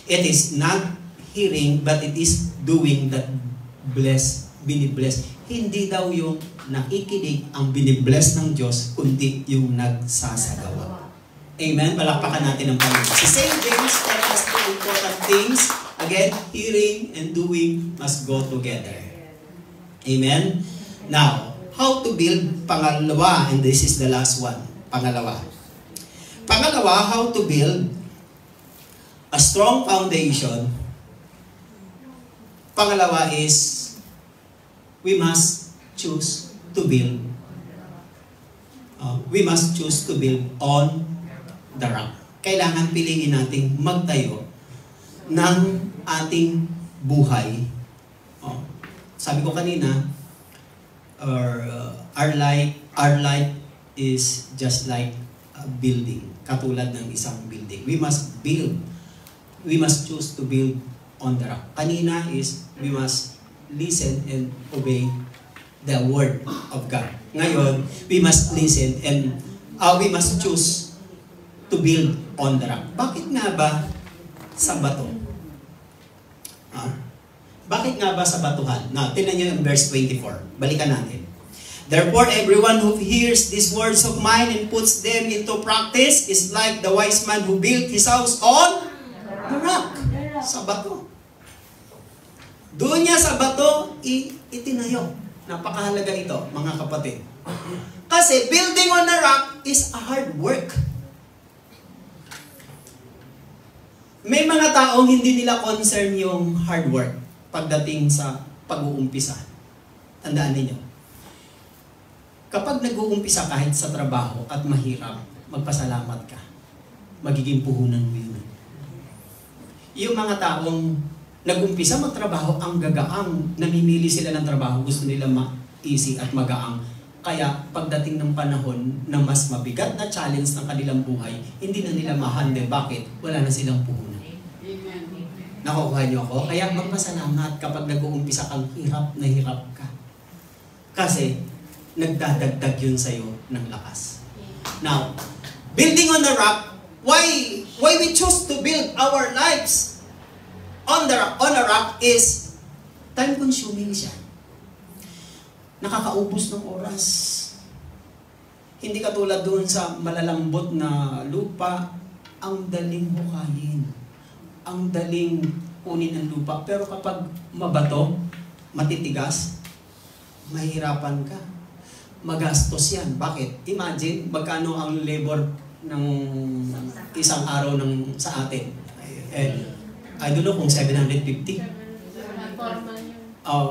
It is not hearing, but it is doing that binibless. Hindi daw yung nakikinig ang binibless ng Diyos, kundi yung nagsasagawa. Amen? Palakpakan natin ang Panginoon. Si St. James tells us two important things. Again, hearing and doing must go together. Amen? Now, how to build pangalawa, and this is the last one. Pangalawa, how to build a strong foundation. Pangalawa is, we must choose to build. We must choose to build on the rock. Kailangan piliin natin magtayo ng ating buhay. Sabi ko kanina, our life is just like a building, katulad ng isang building. We must build. We must choose to build on the rock. Kanina is, we must listen and obey the word of God. Ngayon, we must listen and we must choose to build on the rock. Bakit nga ba sa bato? Bakit nga ba sa batuhan? Now, tingnan nyo yung verse 24. Balikan natin. Therefore, everyone who hears these words of mine and puts them into practice is like the wise man who built his house on the rock. Sa bato. Doon niya sa bato, itinayo. Napakahalaga ito, mga kapatid. Kasi building on the rock is a hard work. May mga taong hindi nila concern yung hard work pagdating sa pag-uumpisa. Tandaan ninyo. Kapag nag-uumpisa kahit sa trabaho at mahirap, magpasalamat ka. Magiging puhunan mo yun. Yung mga taong nag-umpisa magtrabaho, ang gagaang, namimili sila ng trabaho, gusto nila ma-easy at magaang. Kaya pagdating ng panahon na mas mabigat na challenge ng kanilang buhay, hindi na nila ma-handle. Bakit? Wala na silang puhunan. Nakukuha niyo ako? Kaya magpasalamat kapag nag-uumpisa kang hirap na hirap ka. Kasi nagdadagdag yun sa'yo ng lakas. Now, building on the rock, why we choose to build our lives on a rock is time-consuming siya. Nakakaubos ng oras. Hindi katulad doon sa malalambot na lupa, ang daling hukayin. Ang daling kunin ng lupa. Pero kapag mabato, matitigas, mahirapan ka. Magastos yan. Bakit? Imagine, magkano ang labor ng isang araw sa atin. I don't know kung 750.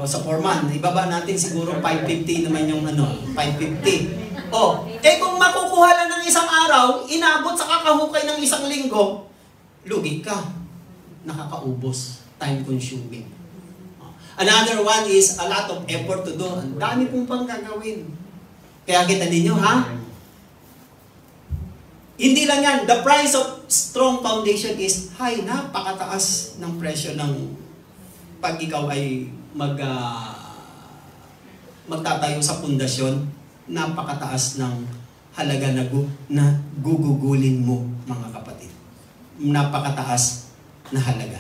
Sa foreman. Ibaba natin siguro 550 naman yung 550. Kung makukuha lang ng isang araw, inabot sa kakahukay ng isang linggo, lugi ka. Nakakaubos. Time consuming. Another one is a lot of effort to do. Ang dami pong pang gagawin. Kaya kita ninyo, Hindi lang yan. The price of strong foundation is high. Napakataas ng presyo ng pag ikaw ay magtatayo sa pundasyon. Napakataas ng halaga na gugugulin mo, mga kapatid. Napakataas na halaga.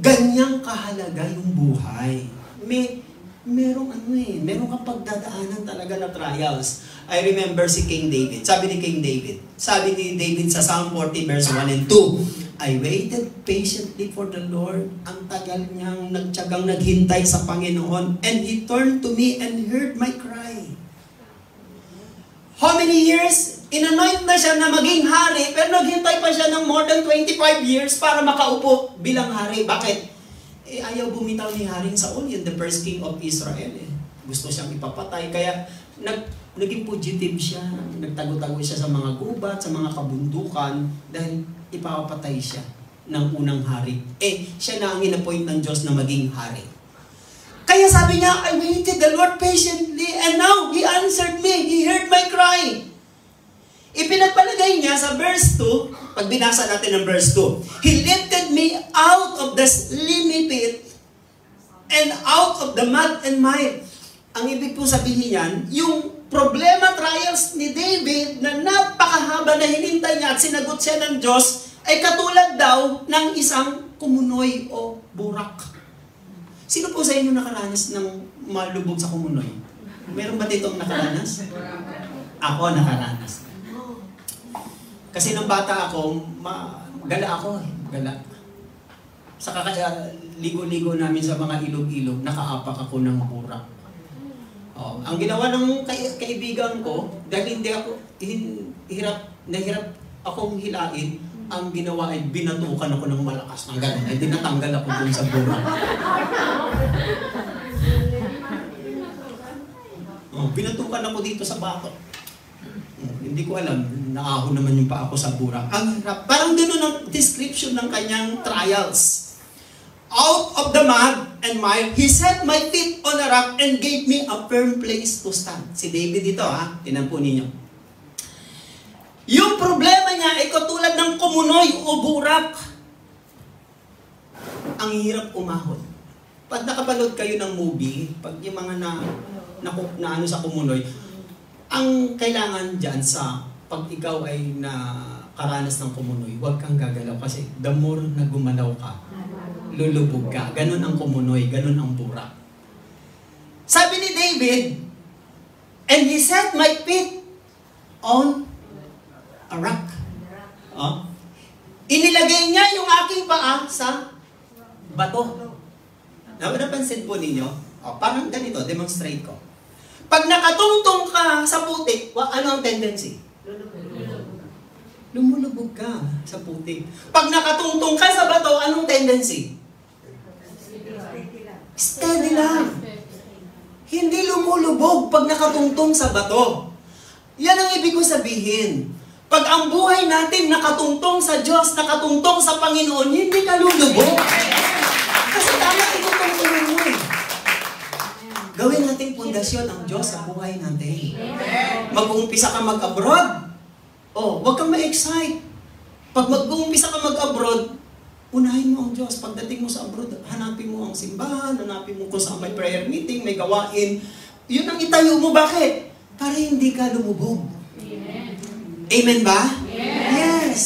Ganyang kahalaga yung buhay. Merong kang pagdadaanan talaga na trials. I remember si King David. Sabi ni David sa Psalm 40 verse 1 and 2, I waited patiently for the Lord. Ang tagal niyang nagtiyagang naghintay sa Panginoon, and He turned to me and heard my cry. How many years? Inanoint na siya na maging hari, pero naghintay pa siya ng more than 25 years para makaupo bilang hari. Bakit? Ayaw bumitaw ni Haring Saul, yun the first king of Israel. Gusto siyang ipapatay. Kaya naging fugitive siya, nagtago-tago siya sa mga gubat, sa mga kabundukan, dahil ipapatay siya ng unang hari. Siya na ang inappoint ng Diyos na maging hari. Kaya sabi niya, I waited the Lord patiently, and now He answered me. He heard my cry. Ipinagpalagay niya sa verse 2, pag binasa natin ang verse 2, He lifted me out of the slimy pit and out of the mud and mire. Ang ibig po sabihin niyan, yung problema, trials ni David na napakahaba na hinintay niya at sinagot siya ng Diyos ay katulad daw ng isang kumunoy o burak. Sino po sa inyo nakaranas ng malubog sa kumunoy? Meron ba ditong nakaranas? Ako nakaranas. Kasi nung bata ako, gala ako gala. Sa ligo-ligo namin sa mga ilog-ilog, nakaapak ako ng burak. Ang ginawa ng kaibigan ko, dahil nahirap akong hilain, ang ginawa ay binatukan ako ng malakas ng gano'n. Ay tinatanggal ako dun sa burak. Binatukan ako dito sa batok. Hindi ko alam, naahon naman yung pa ako sa burak. Ang hirap. Parang gano'n ang description ng kanyang trials. Out of the mud and mire, He set my feet on a rock and gave me a firm place to stand. Si David dito, tinan po ninyo. Yung problema niya ay katulad ng kumunoy o burak. Ang hirap umahon. Pag nakapanood kayo ng movie, pag yung mga na ano sa kumunoy, ang kailangan dyan sa pag ikaw ay nakaranas ng kumunoy, huwag kang gagalaw kasi the more na gumalaw ka, lulubog ka. Ganun ang kumunoy, ganun ang burak. Sabi ni David, and He set my feet on a rock. Inilagay niya yung aking paa sa bato. Napansin po ninyo? Parang ganito, demonstrate ko. Pag nakatungtong ka sa putik, ano ang tendency? Lumulubog ka sa putik. Pag nakatungtong ka sa bato, anong tendency? Steady lang. Hindi lumulubog pag nakatungtong sa bato. Yan ang ibig ko sabihin. Pag ang buhay natin nakatungtong sa Diyos, nakatungtong sa Panginoon, hindi ka lulubog. Kasi tama itutungtungin mo eh. Gawin natin pundasyon ang Diyos sa buhay natin. Mag-uumpisa ka mag-abroad, huwag kang ma-excite. Pag mag-uumpisa ka mag-abroad, unahin mo ang Diyos. Pagdating mo sa abroad, hanapin mo ang simbahan, hanapin mo kung saan may prayer meeting, may gawain. Yun ang itayo mo. Bakit? Para hindi ka lumubog. Amen ba? Yes.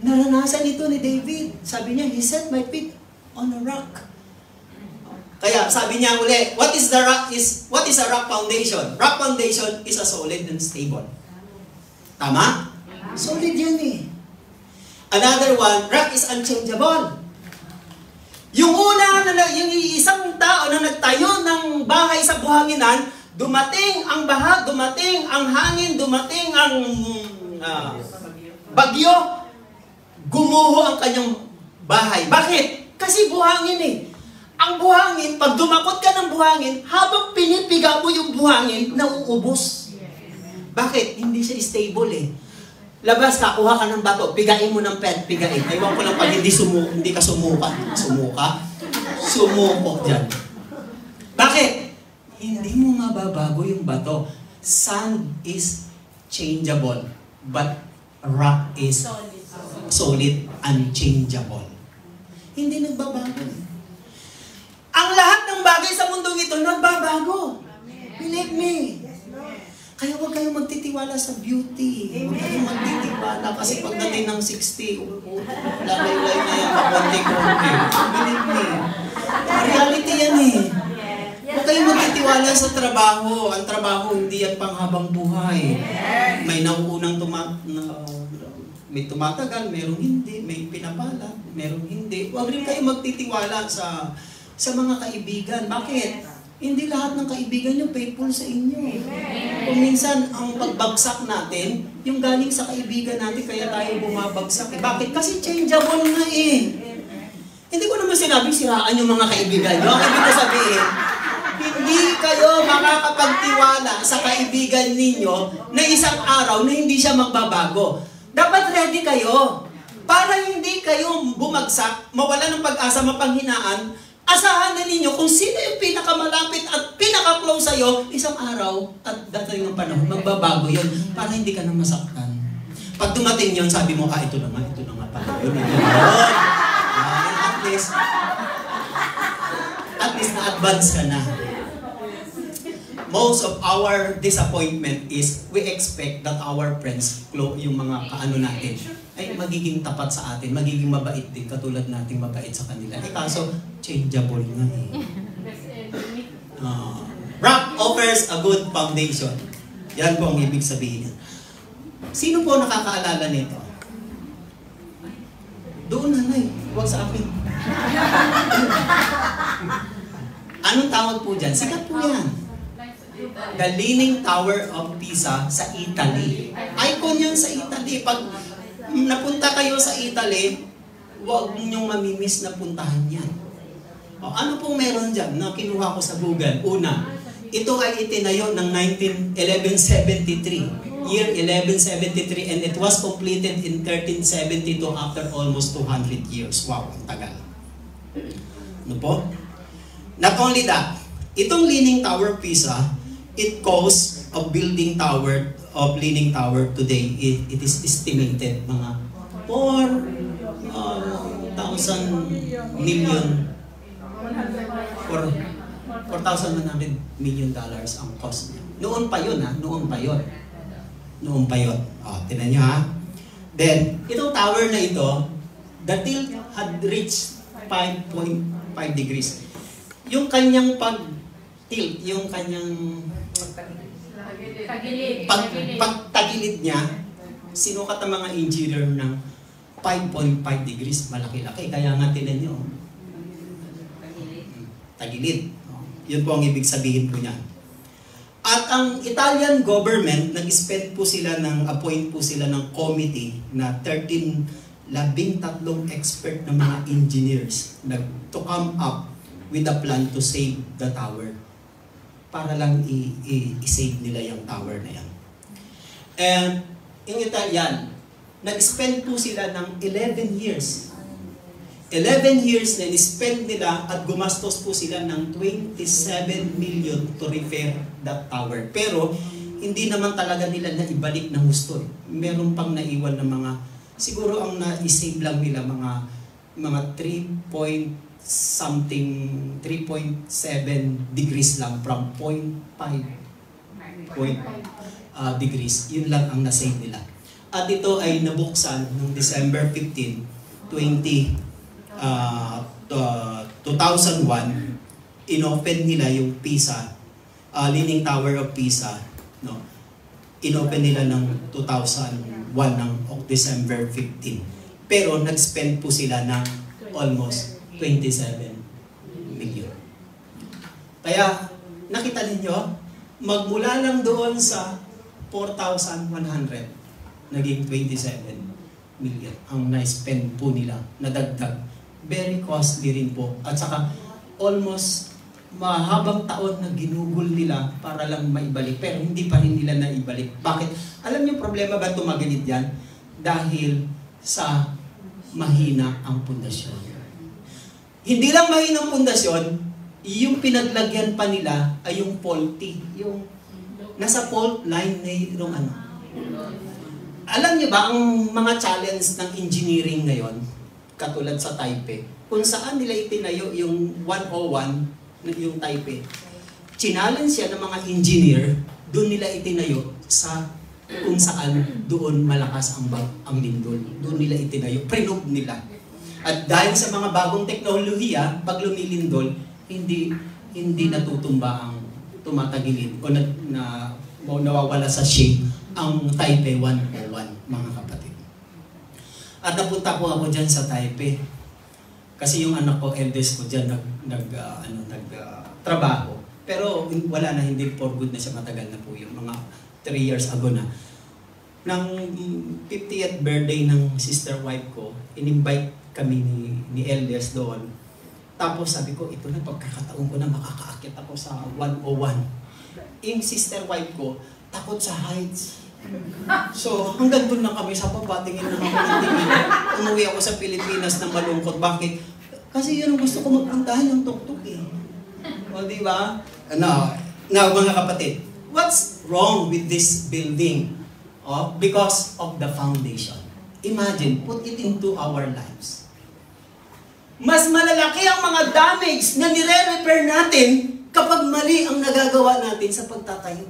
Naranasan ito ni David. Sabi niya, He set my feet on a rock. Kaya sabi niya uli, what is a rock foundation? Rock foundation is a solid and stable. Tama? Solid yan eh. Another one, rock is unchangeable. Yung una, yung isang tao na nagtayo ng bahay sa buhanginan, dumating ang baha, dumating ang hangin, dumating ang bagyo, gumuho ang kanyang bahay. Bakit? Kasi buhangin eh. Ang buhangin, pag dumakot ka ng buhangin, habang pinipiga mo yung buhangin, nauubos. Bakit? Hindi siya stable eh. Labas ka, kuha ka ng bato, pigain mo ng pen, pigain. Ewan ko lang pag hindi ka sumuka. Sumukok dyan. Bakit? Hindi mo mababago yung bato. Sand is changeable, but rock is solid, unchangeable. Hindi nagbabago. Ang lahat ng bagay sa mundong ito nagbabago. Believe me. Kaya huwag kayong magtitiwala sa beauty. Huwag kayong magtitiwala kasi pagdating ng 60, lalay-lay na yan, kakonti-konti. Believe me. Reality yan eh. Huwag kayong magtitiwala sa trabaho. Ang trabaho hindi yan panghabang buhay. May nauunang may tumatagal, merong hindi, may pinapala, merong hindi. Huwag rin kayong magtitiwala sa mga kaibigan. Bakit? Hindi lahat ng kaibigan nyo faithful sa inyo. Kung minsan, ang pagbagsak natin, yung galing sa kaibigan natin, kaya tayo bumabagsak. Bakit? Kasi changeable na eh. Hindi ko naman sinabing siraan yung mga kaibigan nyo. Ang ibig ko sabihin, Hindi kayo makakapagtiwala sa kaibigan ninyo na isang araw na hindi siya magbabago. Dapat ready kayo. Para hindi kayo bumagsak, mawala ng pag-asa, mapanghinaan, asahan na ninyo kung sino yung pinakamalapit at pinaka-close sa'yo, isang araw at dadating ng panahon, magbabago yun para hindi ka nang masaktan. Pag dumating yun, sabi mo, ito na nga pala yun. At least na-advance ka na. Most of our disappointment is we expect that our friends, yung mga kaano natin, ay magiging tapat sa atin, magiging mabait din, katulad nating mabait sa kanila. Kaso, changeable nga eh. Rock offers a good foundation. Yan po ang ibig sabihin. Sino po nakakaalala nito? Doon na huwag sa akin. Anong tawag po dyan? Sikat po yan. The Leaning Tower of Pisa sa Italy. Icon yan sa Italy. Pag napunta kayo sa Italy, huwag ninyong mamimiss na puntahan yan. Ano pong meron dyan na kinuha ko sa Google? Una, ito ay itinayo ng 1173. Year 1173, and it was completed in 1372 after almost 200 years. Wow, ang tagal. Ano po? Not only that, itong Leaning Tower Pisa, it costs of building tower, of Leaning Tower today, it is estimated mga 4,100 million dollars ang cost niya. Noon pa yun ha, noon pa yun. Tinan nyo ha. Then, itong tower na ito, the tilt had reached 5.5 degrees. Yung kanyang pag-tilt, yung kanyang pagtagilid niya, sinukat ang mga engineer ng 5.5 degrees. Malaki-laki. Kaya nga tinan nyo. Tagilid. Yun po ang ibig sabihin po niya. At ang Italian government, nag-spend po sila appoint po sila ng committee na 13 expert na mga engineers to come up with a plan to save the tower. Para lang i-save nila yung tower na yan. And in Italian, nag-spend po sila ng 11 years. 11 years na ni-spend nila at gumastos po sila ng 27 million to repair that tower. Pero, hindi naman talaga nila na ibalik ng gusto. Meron pang naiwan na mga, siguro ang na-save lang nila mga 3.7 degrees lang from 0.5 degrees. Yun lang ang na-save nila. At ito ay nabuksan noong December 15, 2001, inopen nila yung Pisa, Leaning Tower of Pisa, no? Inopen nila ng 2001 ng December 15. Pero nag-spend po sila ng almost 27 million. Kaya nakita ninyo, magmula lang doon sa 4,100, naging 27 million ang na-spend po nila, nadagdag. Very costly rin po. At saka, almost mahabang taon na ginugol nila para lang maibalik. Pero hindi pa rin nila naibalik. Bakit? Alam niyo problema ba tumagalid yan? Dahil sa mahina ang pundasyon. Hindi lang mahina ang pundasyon, yung pinaglagyan pa nila ay yung faulty. Yung nasa fault line na yung ano. Alam niyo ba, ang mga challenge ng engineering ngayon, katulad sa Taipei, kung saan nila itinayo yung 101, yung Taipei, challenge siya ng mga engineer, doon nila itinayo sa kung saan doon malakas ang lindol. Doon nila itinayo, prenob nila. At dahil sa mga bagong teknolohiya, pag lumilindol, hindi natutumba ang tumatagilid o nawawala sa shape ang Taipei 101, mga kapatid. At napunta po ako dyan sa Taipei. Kasi yung anak ko, eldest ko dyan, nagtrabaho. Pero wala na, hindi for good na siya, matagal na po yung mga 3 years ago na. Nang 50th birthday ng sister wife ko, in-invite kami ni eldest doon. Tapos sabi ko, ito na pagkakataon ko na makakaakyat ako sa 101. Yung sister wife ko, takot sa heights. So, hanggang doon lang kami sa baba, tingin lang ako ng tingin. Umuwi ako sa Pilipinas na malungkot. Bakit? Kasi yun ang gusto ko magpuntahan ng tuktok eh. O, di ba? Now, mga kapatid, what's wrong with this building? Because of the foundation. Imagine, put it into our lives. Mas malalaki ang mga damage na nire-repair natin kapag mali ang nagagawa natin sa pagtatayo.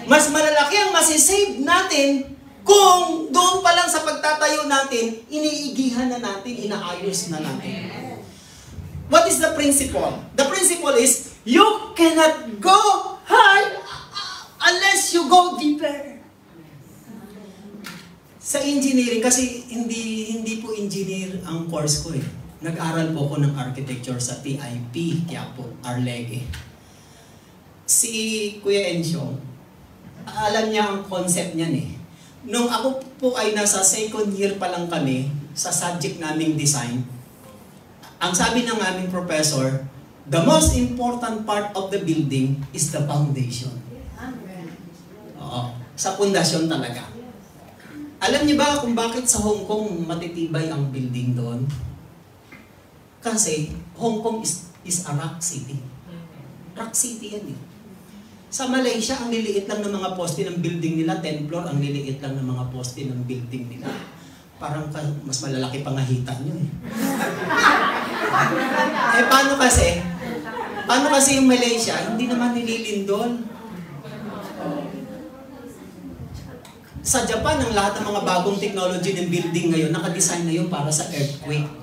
Mas malalaki ang masisave natin kung doon pa lang sa pagtatayo natin, iniigihan na natin, inaayos na natin. What is the principle? The principle is, you cannot go high unless you go deeper. Sa engineering, kasi hindi po engineer ang course ko eh. Nag-aral po ako ng architecture sa TIP, kaya po Arlege. Si Kuya Encio, alam niya ang concept niyan eh. Nung ako po ay nasa second year pa lang kami sa subject naming design, ang sabi ng aming professor, the most important part of the building is the foundation. Oo, sa pundasyon talaga. Alam niyo ba kung bakit sa Hong Kong matitibay ang building doon? Kasi Hong Kong is a rock city. Rock city yan eh. Sa Malaysia, ang liliit lang ng mga poste ng building nila, 10 floor, ang liliit lang ng mga poste ng building nila. Parang mas malalaki pang hita nyo eh. Paano kasi? Paano kasi yung Malaysia? Hindi naman nililindol. Sa Japan, ang lahat ng mga bagong technology ng building ngayon, nakadesign na yun para sa earthquake.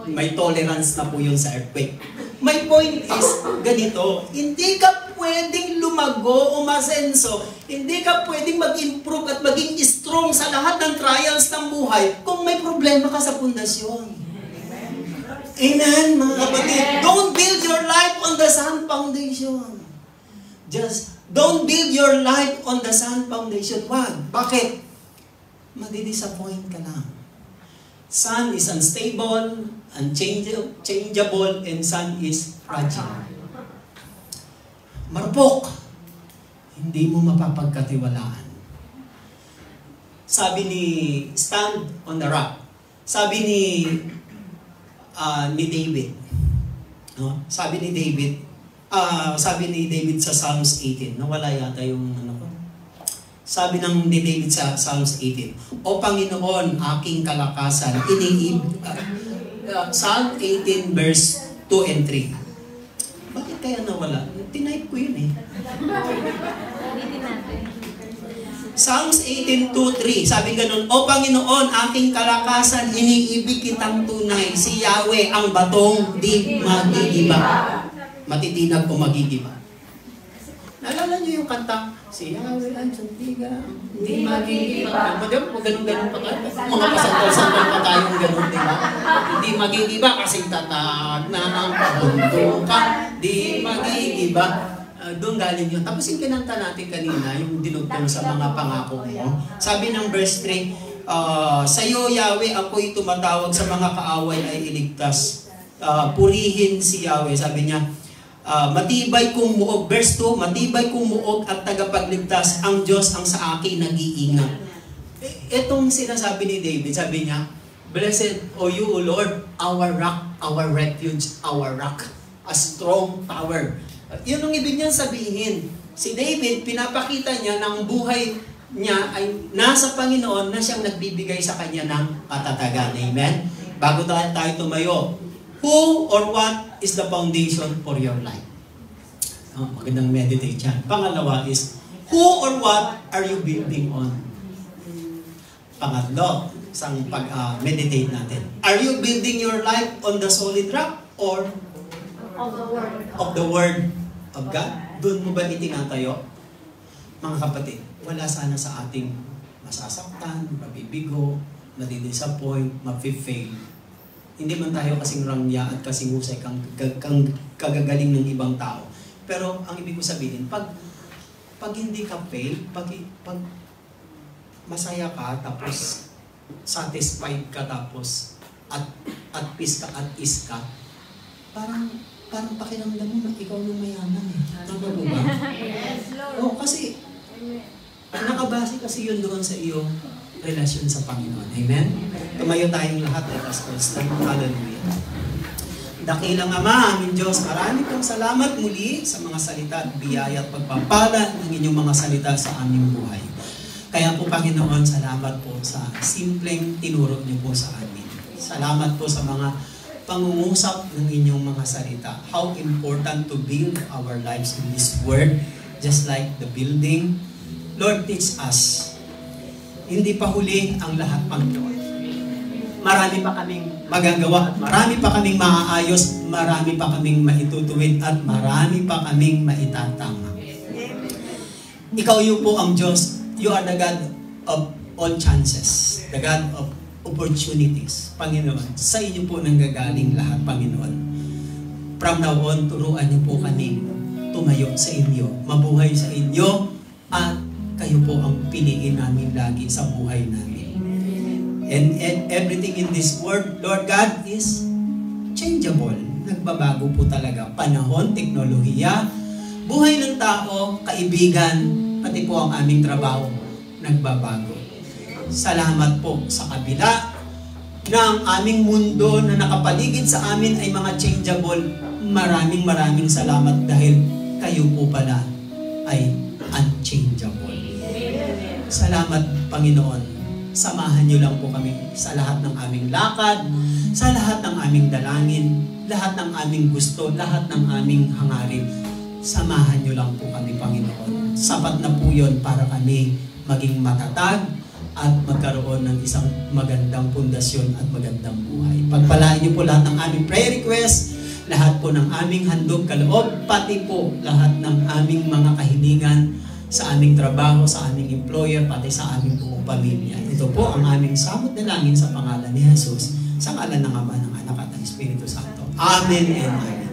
May tolerance na po yun sa earthquake. My point is, ganito, hindi ka pwedeng lumago o masenso, hindi ka pwedeng mag-improve at maging strong sa lahat ng trials ng buhay kung may problema ka sa pundasyon. Amen, mga kapatid. Don't build your life on the sand foundation. Just don't build your life on the sand foundation. Wag. Bakit? Madi-disappoint ka lang. Sand is unstable, unchangeable, and sand is fragile. Marupok. Hindi mo mapapagkatiwalaan. Sabi ni Stand on the Rock. Sabi ni David. No? Sabi ni David sa Psalms 18. Nawala yata yung ano ko. Sabi ni David sa Psalms 18, O Panginoon, aking kalakasan, Psalm 18 verse 2 and 3. Bakit kaya nawala? Tinype ko yun eh. Psalms 18:2-3, sabi ganun, O Panginoon, aking kalakasan, iniibig kitang tunay, si Yahweh ang batong di magigiba. Matitinag o magigiba. Naalala niyo yung kanta, si Yahweh ang santiga, di magigiba. Huwag ganun-ganun pa tayo. Mga pasangkal-sangkal pa tayong ganun, di ba? Hindi magigiba kasi tatag na ang pabuntukan, di magigiba. Doon galing yun. Tapos yung kinanta natin kanina, yung dinugtong sa mga pangako mo. Sabi ng verse 3, sa iyo, Yahweh, ako'y tumatawag, sa mga kaaway ay iligtas. Purihin si Yahweh. Sabi niya, matibay kong muog. Verse 2, matibay kong muog at tagapagligtas. Ang Diyos ang sa akin nag-iingat. Itong sinasabi ni David, sabi niya, Blessed O you, O Lord, our rock, our refuge, our rock, a strong tower. Yun ang ibig niyang sabihin. Si David, pinapakita niya na ang buhay niya ay nasa Panginoon na siyang nagbibigay sa kanya ng katatagan. Amen? Bago tayo tumayo, who or what is the foundation for your life? Magandang meditate yan. Pangalawa is, who or what are you building on? Pangatlo, isang pag-meditate natin. Are you building your life on the solid rock or of the Word of God? Doon mo ba itinatayo? Mga kapatid, wala sana sa ating masasaktan, mabibigo, madidisappoint, mafe-fail. Hindi man tayo kasing ramya at kasing husay kang kagagaling ng ibang tao. Pero ang ibig ko sabihin, pag hindi ka fail, pag masaya ka, tapos satisfied ka, tapos at peace ka, at ease ka, parang pakiramdam mo na ikaw na mayaman eh. Tama po ba? Yes, Lord. Oo, kasi nakabase kasi yun doon sa iyong relasyon sa Panginoon. Amen? Tumayo tayong lahat. Let us all stand. Hallelujah. Dakilang Ama, aming Diyos, marami pong salamat muli sa mga salita at biyaya at pagpapala ng inyong mga salita sa aming buhay. Kaya po, Panginoon, salamat po sa simpleng tinuro niyo po sa amin. Salamat po sa mga pangungusap ng inyong mga salita. How important to build our lives in this word, just like the building. Lord, teach us. Hindi pa huli ang lahat, Panginoon. Marami pa kaming magagawa at marami pa kaming maaayos, marami pa kaming maitutuwid at marami pa kaming maitatama. Ikaw yun po ang Diyos. You are the God of all chances. The God of opportunities. Panginoon, sa inyo po nanggagaling lahat, Panginoon. From now on, turuan niyo po kami tumayo sa inyo, mabuhay sa inyo, at kayo po ang piliin namin lagi sa buhay namin. And everything in this world, Lord God, is changeable. Nagbabago po talaga. Panahon, teknolohiya, buhay ng tao, kaibigan, pati po ang aming trabaho, nagbabago. Salamat po sa kabila ng aming mundo na nakapaligid sa amin ay mga changeable. Maraming salamat dahil kayo po pala ay unchangeable. Salamat, Panginoon. Samahan niyo lang po kami sa lahat ng aming lakad, sa lahat ng aming dalangin, lahat ng aming gusto, lahat ng aming hangarin. Samahan niyo lang po kami, Panginoon. Sapat na po yun para kami maging matatag at magkaroon ng isang magandang pundasyon at magandang buhay. Pagpalain niyo po lahat ng aming prayer request, lahat po ng aming handog kaloob, pati po lahat ng aming mga kahilingan sa aming trabaho, sa aming employer, pati sa aming buong pamilya. Ito po ang aming samot na langin sa pangalan ni Jesus, sa ngalan ng Ama, ng Anak at ng Espiritu Santo. Amen and amen.